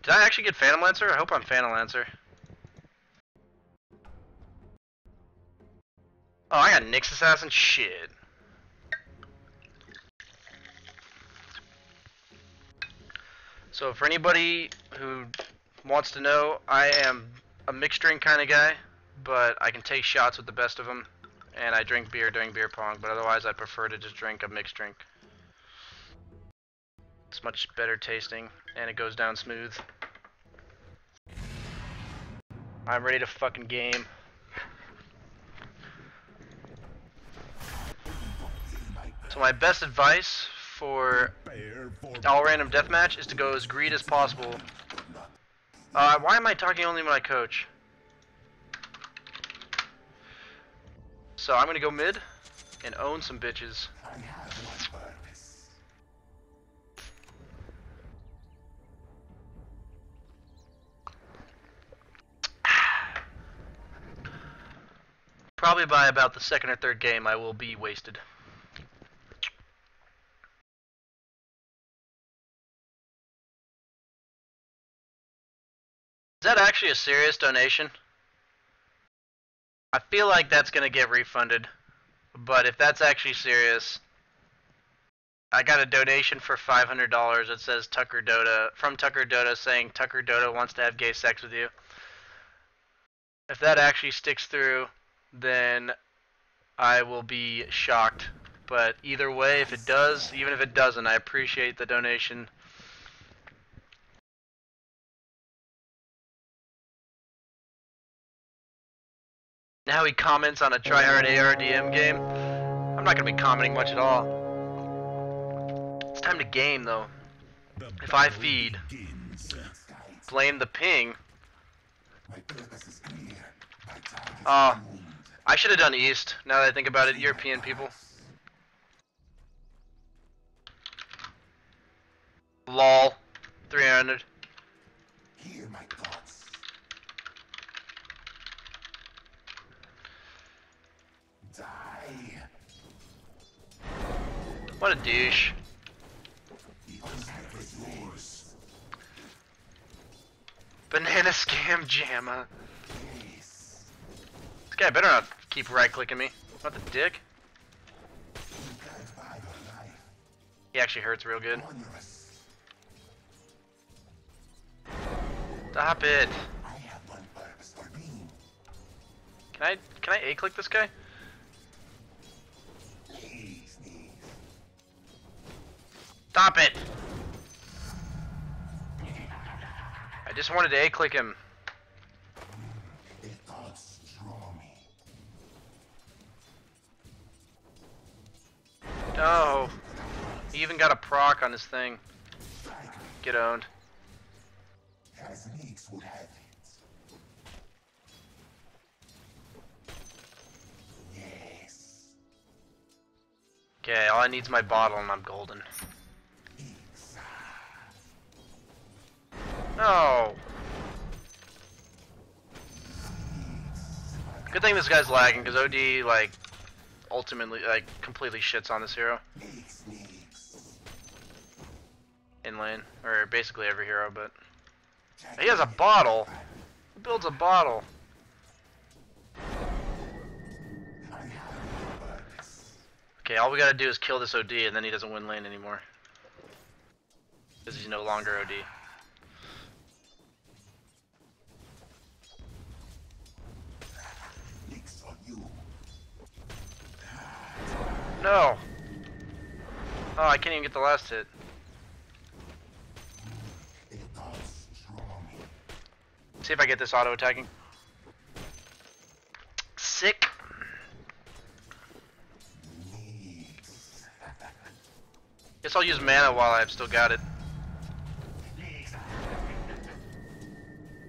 Did I actually get Phantom Lancer? I hope I'm Phantom Lancer. Oh, I got Nyx Assassin? Shit. So for anybody who wants to know, I am a mixed drink kind of guy, but I can take shots with the best of them, and I drink beer during beer pong, but otherwise I prefer to just drink a mixed drink. It's much better tasting, and it goes down smooth. I'm ready to fucking game. So my best advice for all random deathmatch is to go as greed as possible. Why am I talking only to my coach? So I'm gonna go mid and own some bitches. probably by about the second or third game I will be wasted. Is that actually a serious donation? I feel like that's gonna get refunded, but if that's actually serious, I got a donation for $500. It says Tucker Dota, from Tucker Dota, saying Tucker Dota wants to have gay sex with you. If that actually sticks through, then I will be shocked. But either way, if it does, even if it doesn't, I appreciate the donation. Now he comments on a tryhard ARDM game. I'm not going to be commenting much at all. It's time to game, though. If I feed, blame the ping. Oh, I should have done East, now that I think about it, European people. LOL. 300. Hear my thoughts. Die. What a douche. Banana scam jamma. This guy better not keep right clicking me. What the dick? He actually hurts real good. Stop it. Can I A click this guy? Stop it. I just wanted to A click him. No. He even got a proc on his thing. Get owned. Okay, all I need is my bottle and I'm golden. No. Good thing this guy's lagging, because OD, like, ultimately, like, completely shits on this hero. In lane, or basically every hero, but... He has a bottle! Who builds a bottle? Okay, all we gotta do is kill this OD, and then he doesn't win lane anymore. Because he's no longer OD. No! Oh, I can't even get the last hit. See if I get this auto attacking. Sick. Guess I'll use mana while I've still got it.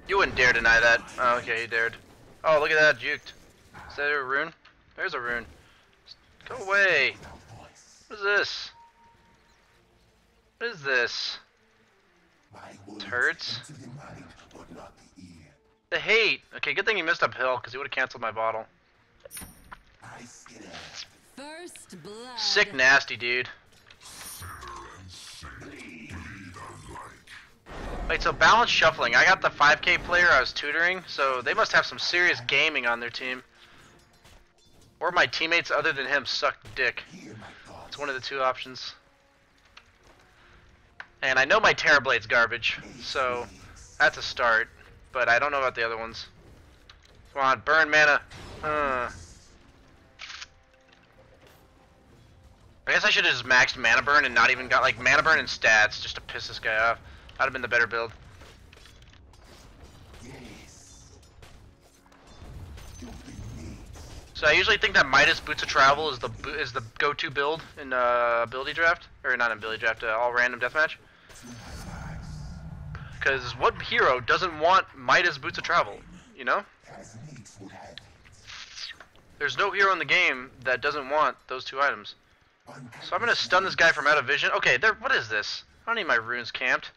You wouldn't dare deny that. Oh, okay, you dared. Oh, look at that, juked. Is that a rune? There's a rune. Go away. What is this? What is this? Turds? The hate. Okay, good thing he missed uphill, because he would have canceled my bottle. First blood. Sick nasty, dude. Wait, so balance shuffling. I got the 5K player I was tutoring, so they must have some serious gaming on their team. Or my teammates other than him suck dick. It's one of the two options. And I know my Terrablade's garbage, so that's a start. But I don't know about the other ones. Come on, burn mana. I guess I should have just maxed mana burn and not even got like mana burn and stats just to piss this guy off. That'd have been the better build. So I usually think that Midas Boots of Travel is the go-to build in ability draft, or not in ability draft, all random deathmatch. Because what hero doesn't want Midas Boots of Travel, you know? There's no hero in the game that doesn't want those two items. So I'm gonna stun this guy from out of vision. Okay, there. What is this? I don't need my runes camped.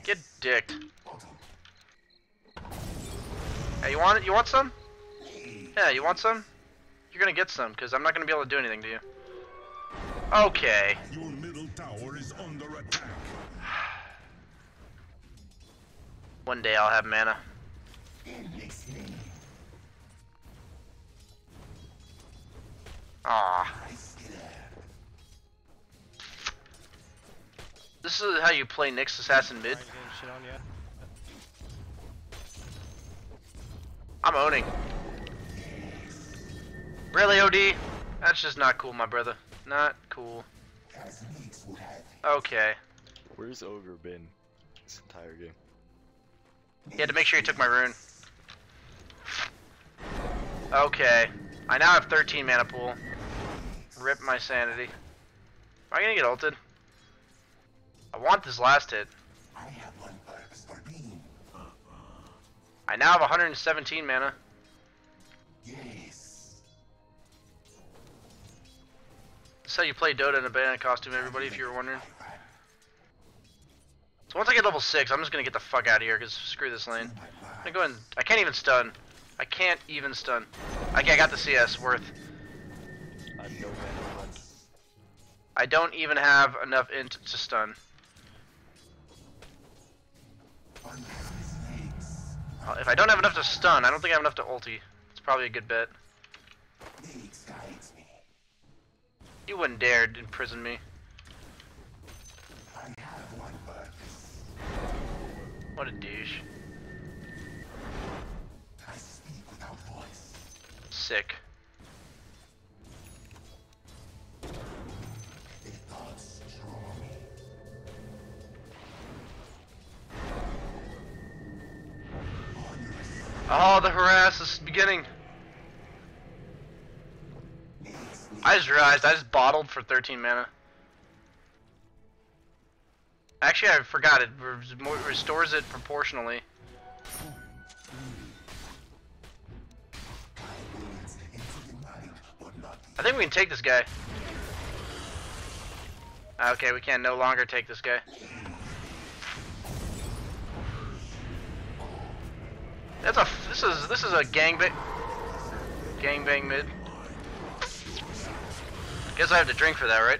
Get dicked. Hey, you want it? You want some? Yeah, you want some? You're gonna get some, because I'm not gonna be able to do anything to you. Okay. Your middle tower is under attack. One day I'll have mana. Ah. This is how you play Nyx Assassin mid. I'm owning. Really, OD? That's just not cool, my brother. Not cool. Okay. Where's Ogre been this entire game? He had to make sure he took my rune. Okay. I now have 13 mana pool. Rip my sanity. Am I gonna get ulted? I want this last hit. I now have 117 mana. This is how you play Dota in a bandit costume, everybody, if you were wondering. So once I get level 6, I'm just gonna get the fuck out of here, because screw this lane. I'm gonna go in. I can't even stun. I can't even stun. Okay, I got the CS worth. I have no mana. I don't even have enough int to stun. If I don't have enough to stun, I don't think I have enough to ulti. It's probably a good bet. You wouldn't dare imprison me. What a douche. Sick. Oh, the harass is beginning. I just realized I just bottled for 13 mana. Actually, I forgot it restores it proportionally. I think we can take this guy. Okay, we can no longer take this guy. This is a gangbang mid. Guess I have to drink for that, right?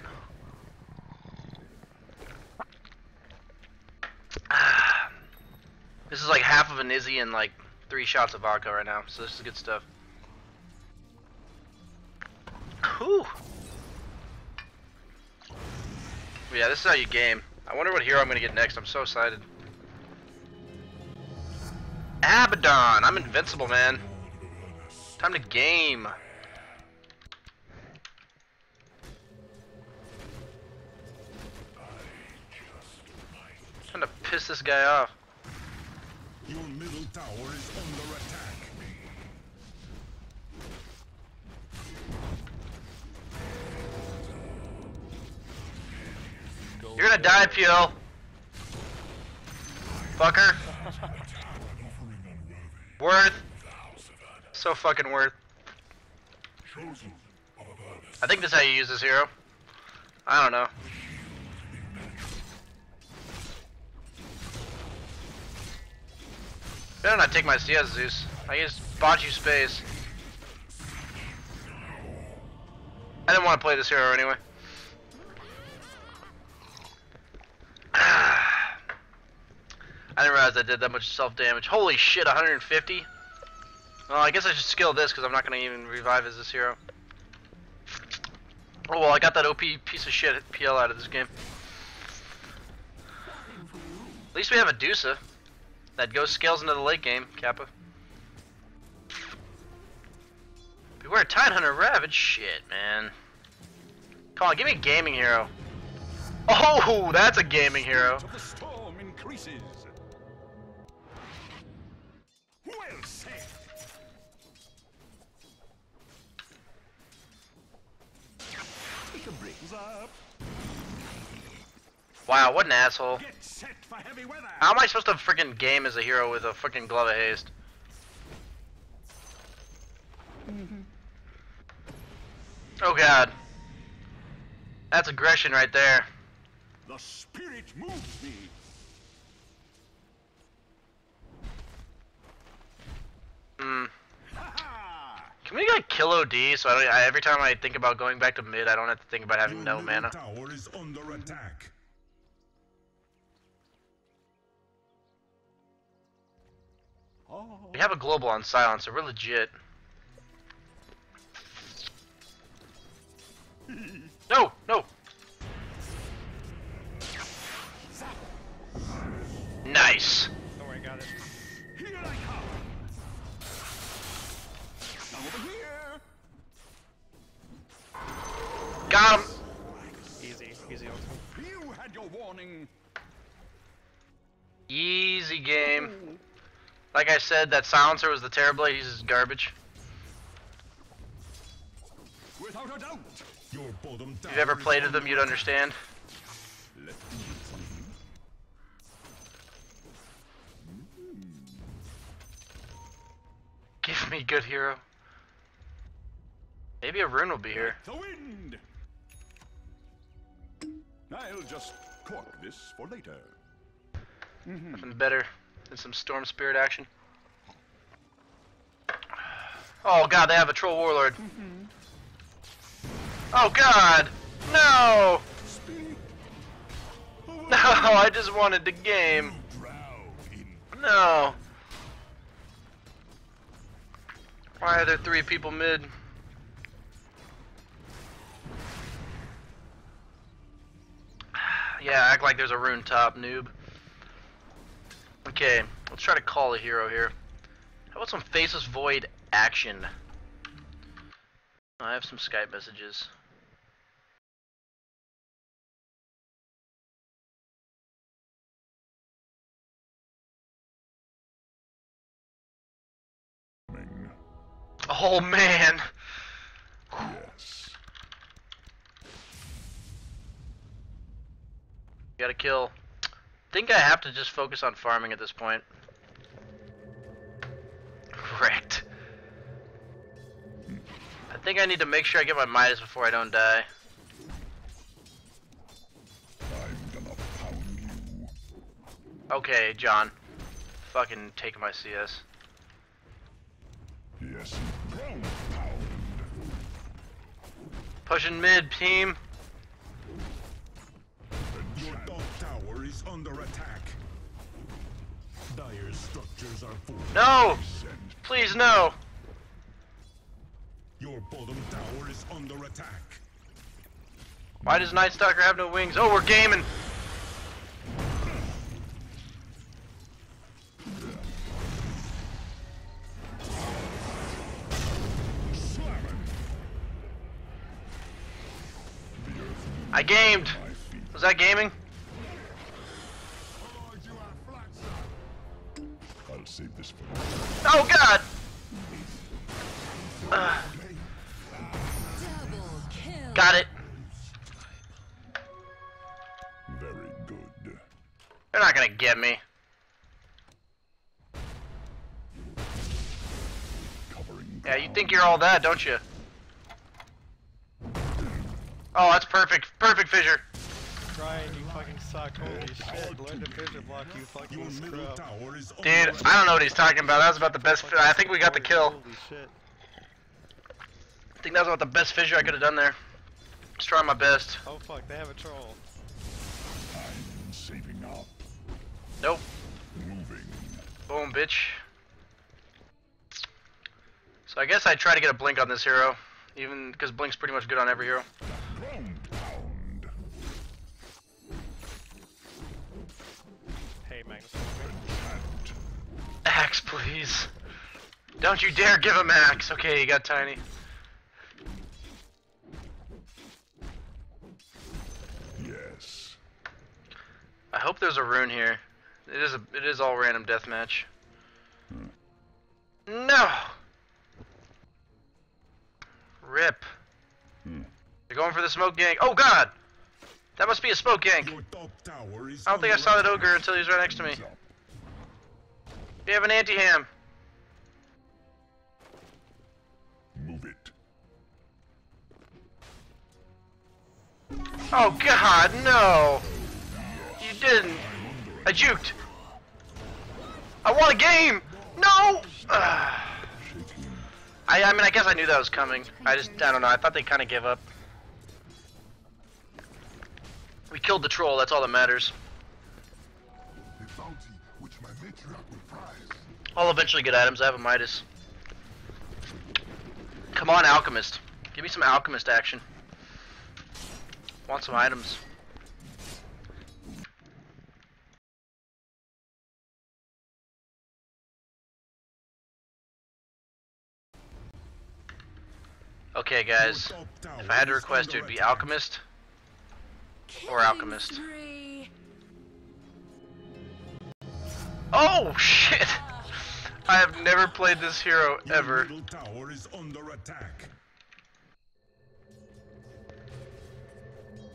This is like half of an Izzy and like 3 shots of vodka right now, so this is good stuff. Whew. Yeah, this is how you game. I wonder what hero I'm gonna get next. I'm so excited. Abaddon! I'm invincible, man. Time to game. Time to piss this guy off. Your middle tower is under attack. You're gonna die, Peel. Fucker. Worth. So fucking worth. I think this is how you use this hero. I don't know. Better not take my CS, Zeus. I just bought you space. I didn't want to play this hero anyway. I didn't realize I did that much self-damage. Holy shit, 150? Well, I guess I should skill this because I'm not going to even revive as this hero. Oh well, I got that OP piece of shit PL out of this game. At least we have a Dusa that goes scales into the late game, Kappa. Beware Tidehunter Ravage? Shit, man. Come on, give me a gaming hero. Oh, that's a gaming hero. The storm increases. Well said. Take a break. Up. Wow, what an asshole. Get set for heavy weather. How am I supposed to freaking game as a hero with a freaking glove of haste? Oh god. That's aggression right there. The spirit moves me. Can we get kill OD so every time I think about going back to mid, I don't have to think about having no mana? Tower is under attack. We have a global on silence, so we're legit. No, no. Nice. Don't worry, got it. Here I come. Over here. Got him. Easy, easy ultimate. You had your warning. Easy game. Like I said, that silencer was the terrible. He's just garbage. Without a doubt. Your bottom If you've ever played with them, you'd understand. Let me get something. Give me good hero. Maybe a rune will be here. The wind. I'll just cork this for later. Nothing better than some storm spirit action. Oh god, they have a troll warlord. Oh god! No! No, I just wanted the game. No. Why are there 3 people mid? Yeah, act like there's a rune top, noob. Okay, let's try to call a hero here. How about some Faceless Void action? I have some Skype messages. Oh man! Yes. Gotta kill. Think I have to just focus on farming at this point. Wrecked. I think I need to make sure I get my Midas before I don't die. I'm gonna pound you. Okay, John. Fucking take my CS. Yes. Ground pound. Pushing mid, team. Your top tower is under attack. Dire structures are full. No! Please, no! Your bottom tower is under attack. Why does Night Stalker have no wings? Oh, we're gaming! I gamed! Was that gaming? I'll save this for Oh god! Double kill. Got it. very good. They're not gonna get me. Covering Yeah, you think you're all that, don't you? Oh, that's perfect. Perfect fissure. Ryan, you fucking suck. Holy shit. Learn to fissure block, you Your fucking middle scrub. tower is Dude, under I don't know what he's talking about. That was about the best. I think we got the kill. Holy shit. I think that was about the best fissure I could have done there. Just trying my best. Oh fuck, they have a troll. I'm saving up. Nope. Moving. Boom, bitch. So I guess I try to get a blink on this hero, even because blink's pretty much good on every hero. Ground pound. Hey, Magnus. Hand. Axe, please. Don't you dare give him axe. Okay, he got tiny. Yes. I hope there's a rune here. It is all random deathmatch. No. Rip. They're going for the smoke gank. Oh god! That must be a smoke gank. Your top tower is I don't think I under saw that attack. ogre until he was right next to me. We have an anti-ham. Move it. Oh god, no! You didn't. I juked. I won a game! No! I I mean, I guess I knew that was coming. I don't know. I thought they kind of gave up. We killed the troll. That's all that matters. I'll eventually get items. I have a Midas. Come on, Alchemist. Give me some Alchemist action. Want some items. Okay, guys. If I had to request, it would be Alchemist or Alchemist. Oh shit! I have never played this hero ever. Your tower is under attack.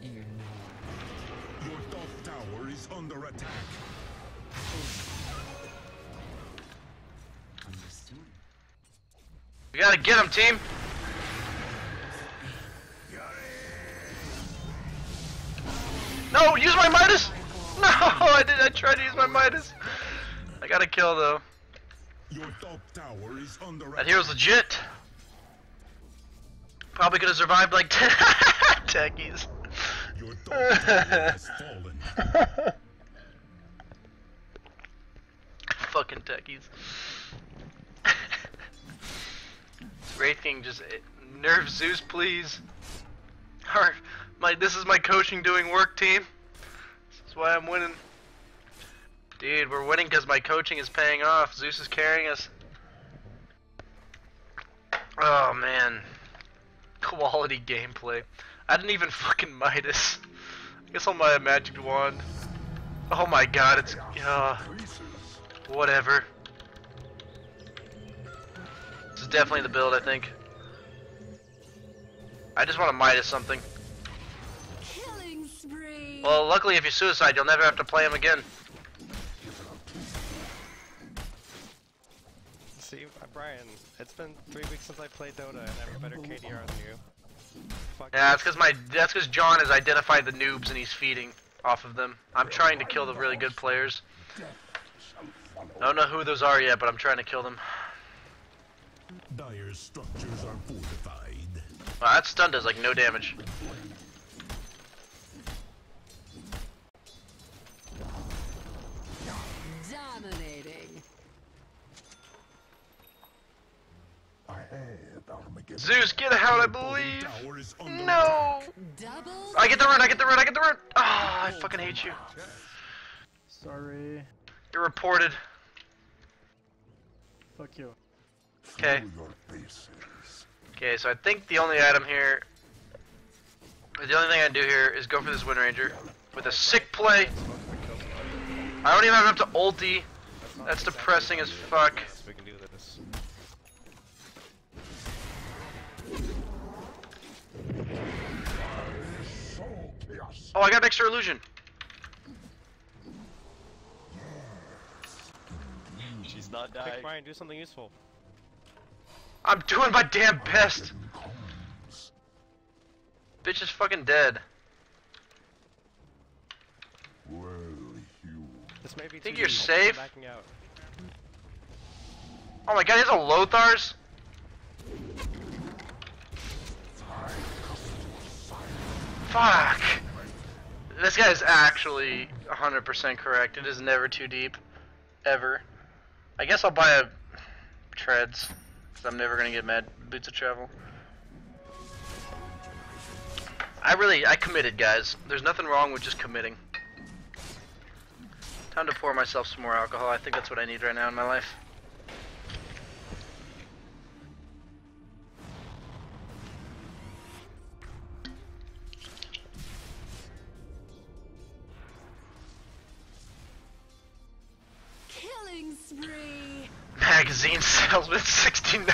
Your top tower is under attack. We gotta get him, team. No, use my Midas. No, I tried to use my Midas. I got a kill though. Your top tower is under That hero's legit. Probably could have survived like techies. Your top tower has fallen. Fucking techies. Wraith King just nerf Zeus, please. This is my coaching doing work, team. This is why I'm winning. Dude, we're winning because my coaching is paying off. Zeus is carrying us. Oh man. Quality gameplay. I didn't even fucking Midas. I guess I'll buy a magic wand. Oh my god, it's whatever. This is definitely the build, I think. I just want to Midas something. Killing spree. Well, luckily if you suicide, you'll never have to play him again. See, Brian, it's been 3 weeks since I played Dota and I have a better KDR than you. Fuck Yeah, that's because John has identified the noobs and he's feeding off of them. I'm trying to kill the really good players. I don't know who those are yet, but I'm trying to kill them. Dire structures are fortified. Wow, that stun does like no damage. Dominating. Zeus, get out, I believe. Tower is under No! Double. I get the rune, I get the rune, I get the rune! Ah, I fucking hate you. Sorry. You're reported. Fuck you. Okay. Okay, so I think the only item here, the only thing I do here is go for this Wind Ranger with a sick play. I don't even have enough to ulti. That's depressing as fuck. We can do this. Oh, I got an extra illusion. She's not Quick, dying. Brian, do something useful. I'm doing my damn best. Bitch is fucking dead. This may be Think too you're deep. safe? I'm backing out. Oh my god, he has a Lothar's? Fuck. This guy is actually 100% correct. It is never too deep. Ever. I guess I'll buy a treads. Because I'm never going to get mad boots of travel. I committed, guys. There's nothing wrong with just committing. Time to pour myself some more alcohol. I think that's what I need right now in my life. Killing spree. Magazine salesman 69.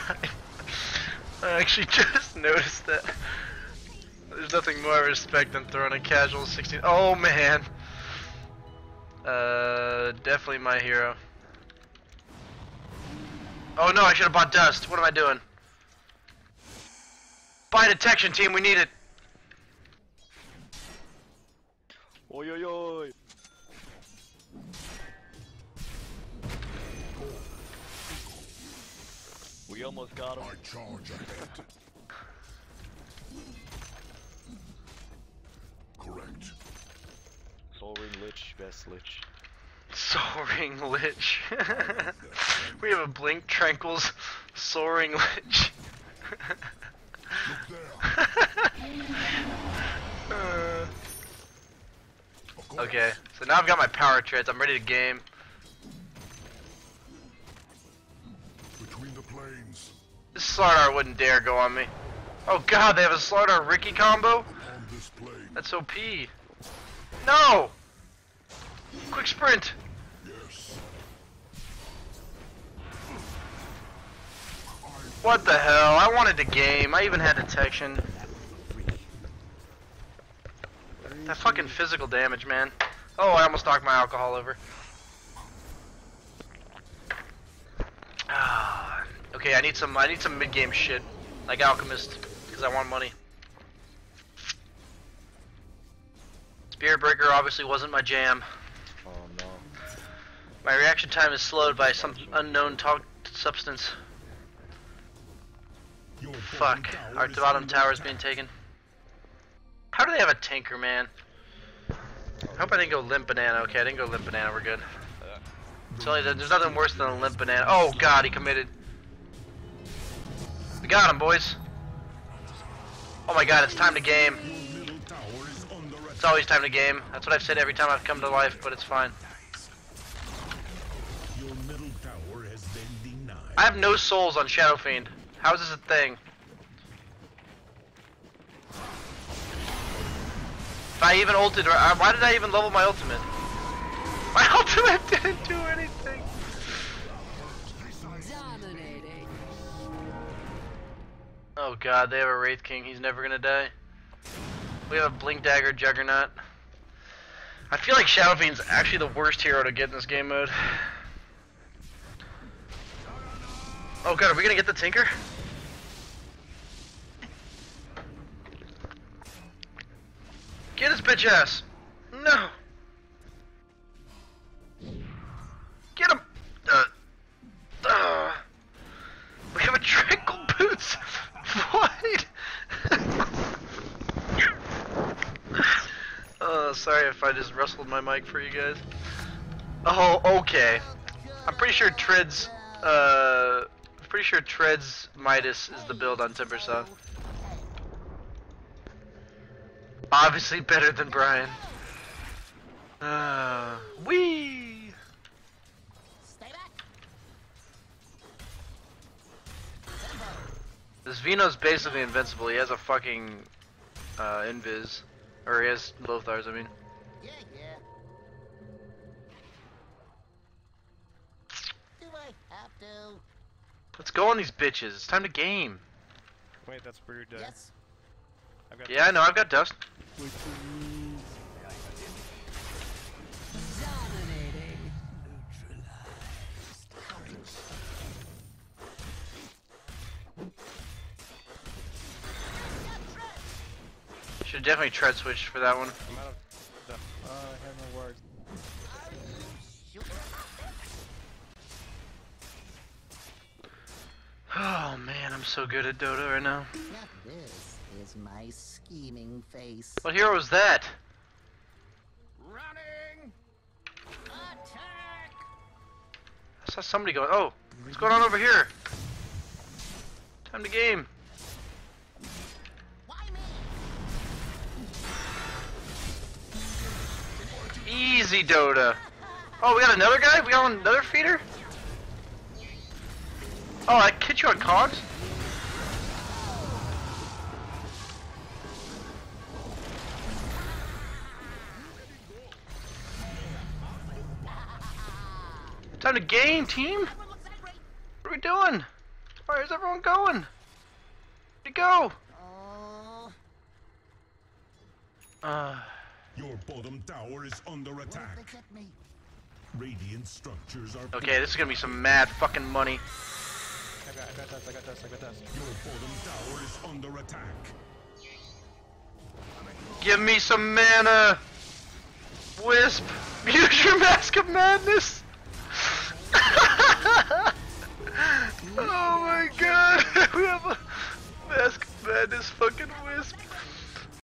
I actually just noticed that. There's nothing more I respect than throwing a casual 16. Oh man. Definitely my hero. Oh no, I should have bought dust. What am I doing? Buy detection, team. We need it. Oi, oi, oi. We almost got him. I charge ahead. Correct. Soaring Lich, best Lich. Soaring Lich. We have a Blink Tranquil's Soaring Lich. Okay, so now I've got my power treads. I'm ready to game. Between the planes. This Slardar wouldn't dare go on me. Oh god, they have a Slardar Ricky combo? On this plane. That's OP. No! Quick sprint! Yes. What the hell? I wanted to game. I even had detection. That fucking physical damage, man. Oh, I almost knocked my alcohol over. Ah, okay, I need some mid-game shit, like Alchemist, because I want money. Spirit Breaker obviously wasn't my jam. Oh no. My reaction time is slowed by some unknown substance. Your Fuck, our bottom tower is being taken. How do they have a tanker, man? I hope I didn't go limp banana. Okay, I didn't go limp banana. We're good. It's only there's nothing worse than a limp banana. Oh god, he committed. We got him, boys. Oh my god, it's time to game. It's always time to game. That's what I've said every time I've come to life, but it's fine. Your middle tower has been denied. I have no souls on Shadow Fiend. How is this a thing? If I even ulted, or why did I even level my ultimate? My ultimate didn't do anything. Dominating. Oh god, they have a Wraith King. He's never gonna die. We have a Blink Dagger Juggernaut. I feel like Shadow Fiend's actually the worst hero to get in this game mode. Oh god, are we gonna get the Tinker? Get his bitch ass! No! Get him! We have a Trickle Boots! What? Sorry if I just rustled my mic for you guys. Oh, okay. I'm pretty sure Treads Midas is the build on Timbersaw. Obviously better than Brian. Wee. This Vino's basically invincible. He has a fucking invis, or he has Lothars. I mean. Yeah. Do I have to? Let's go on these bitches. It's time to game. Wait, that's Brood. Yes. I've got Yeah, I know. I've got dust. Dominating. Should definitely tread switch for that one. I'm out of stuff. I have no words. Oh man, I'm so good at Dota right now. This is my scheming face. What hero was that? Running! Attack! I saw somebody going. Oh, what's going on over here? Time to game. Why me? Easy Dota. Oh, we got another guy? We got another feeder? Oh, I hit you on cogs? Time to game, team. What are we doing? Where's everyone going? Where'd you go? Your bottom tower is under attack. They get me. Radiant structures are. Okay, this is gonna be some mad fucking money. I got dust. Your bottom tower is under attack. Give me some mana! Wisp! Use your Mask of Madness! Oh my god! We have a Mask Madness fucking Wisp.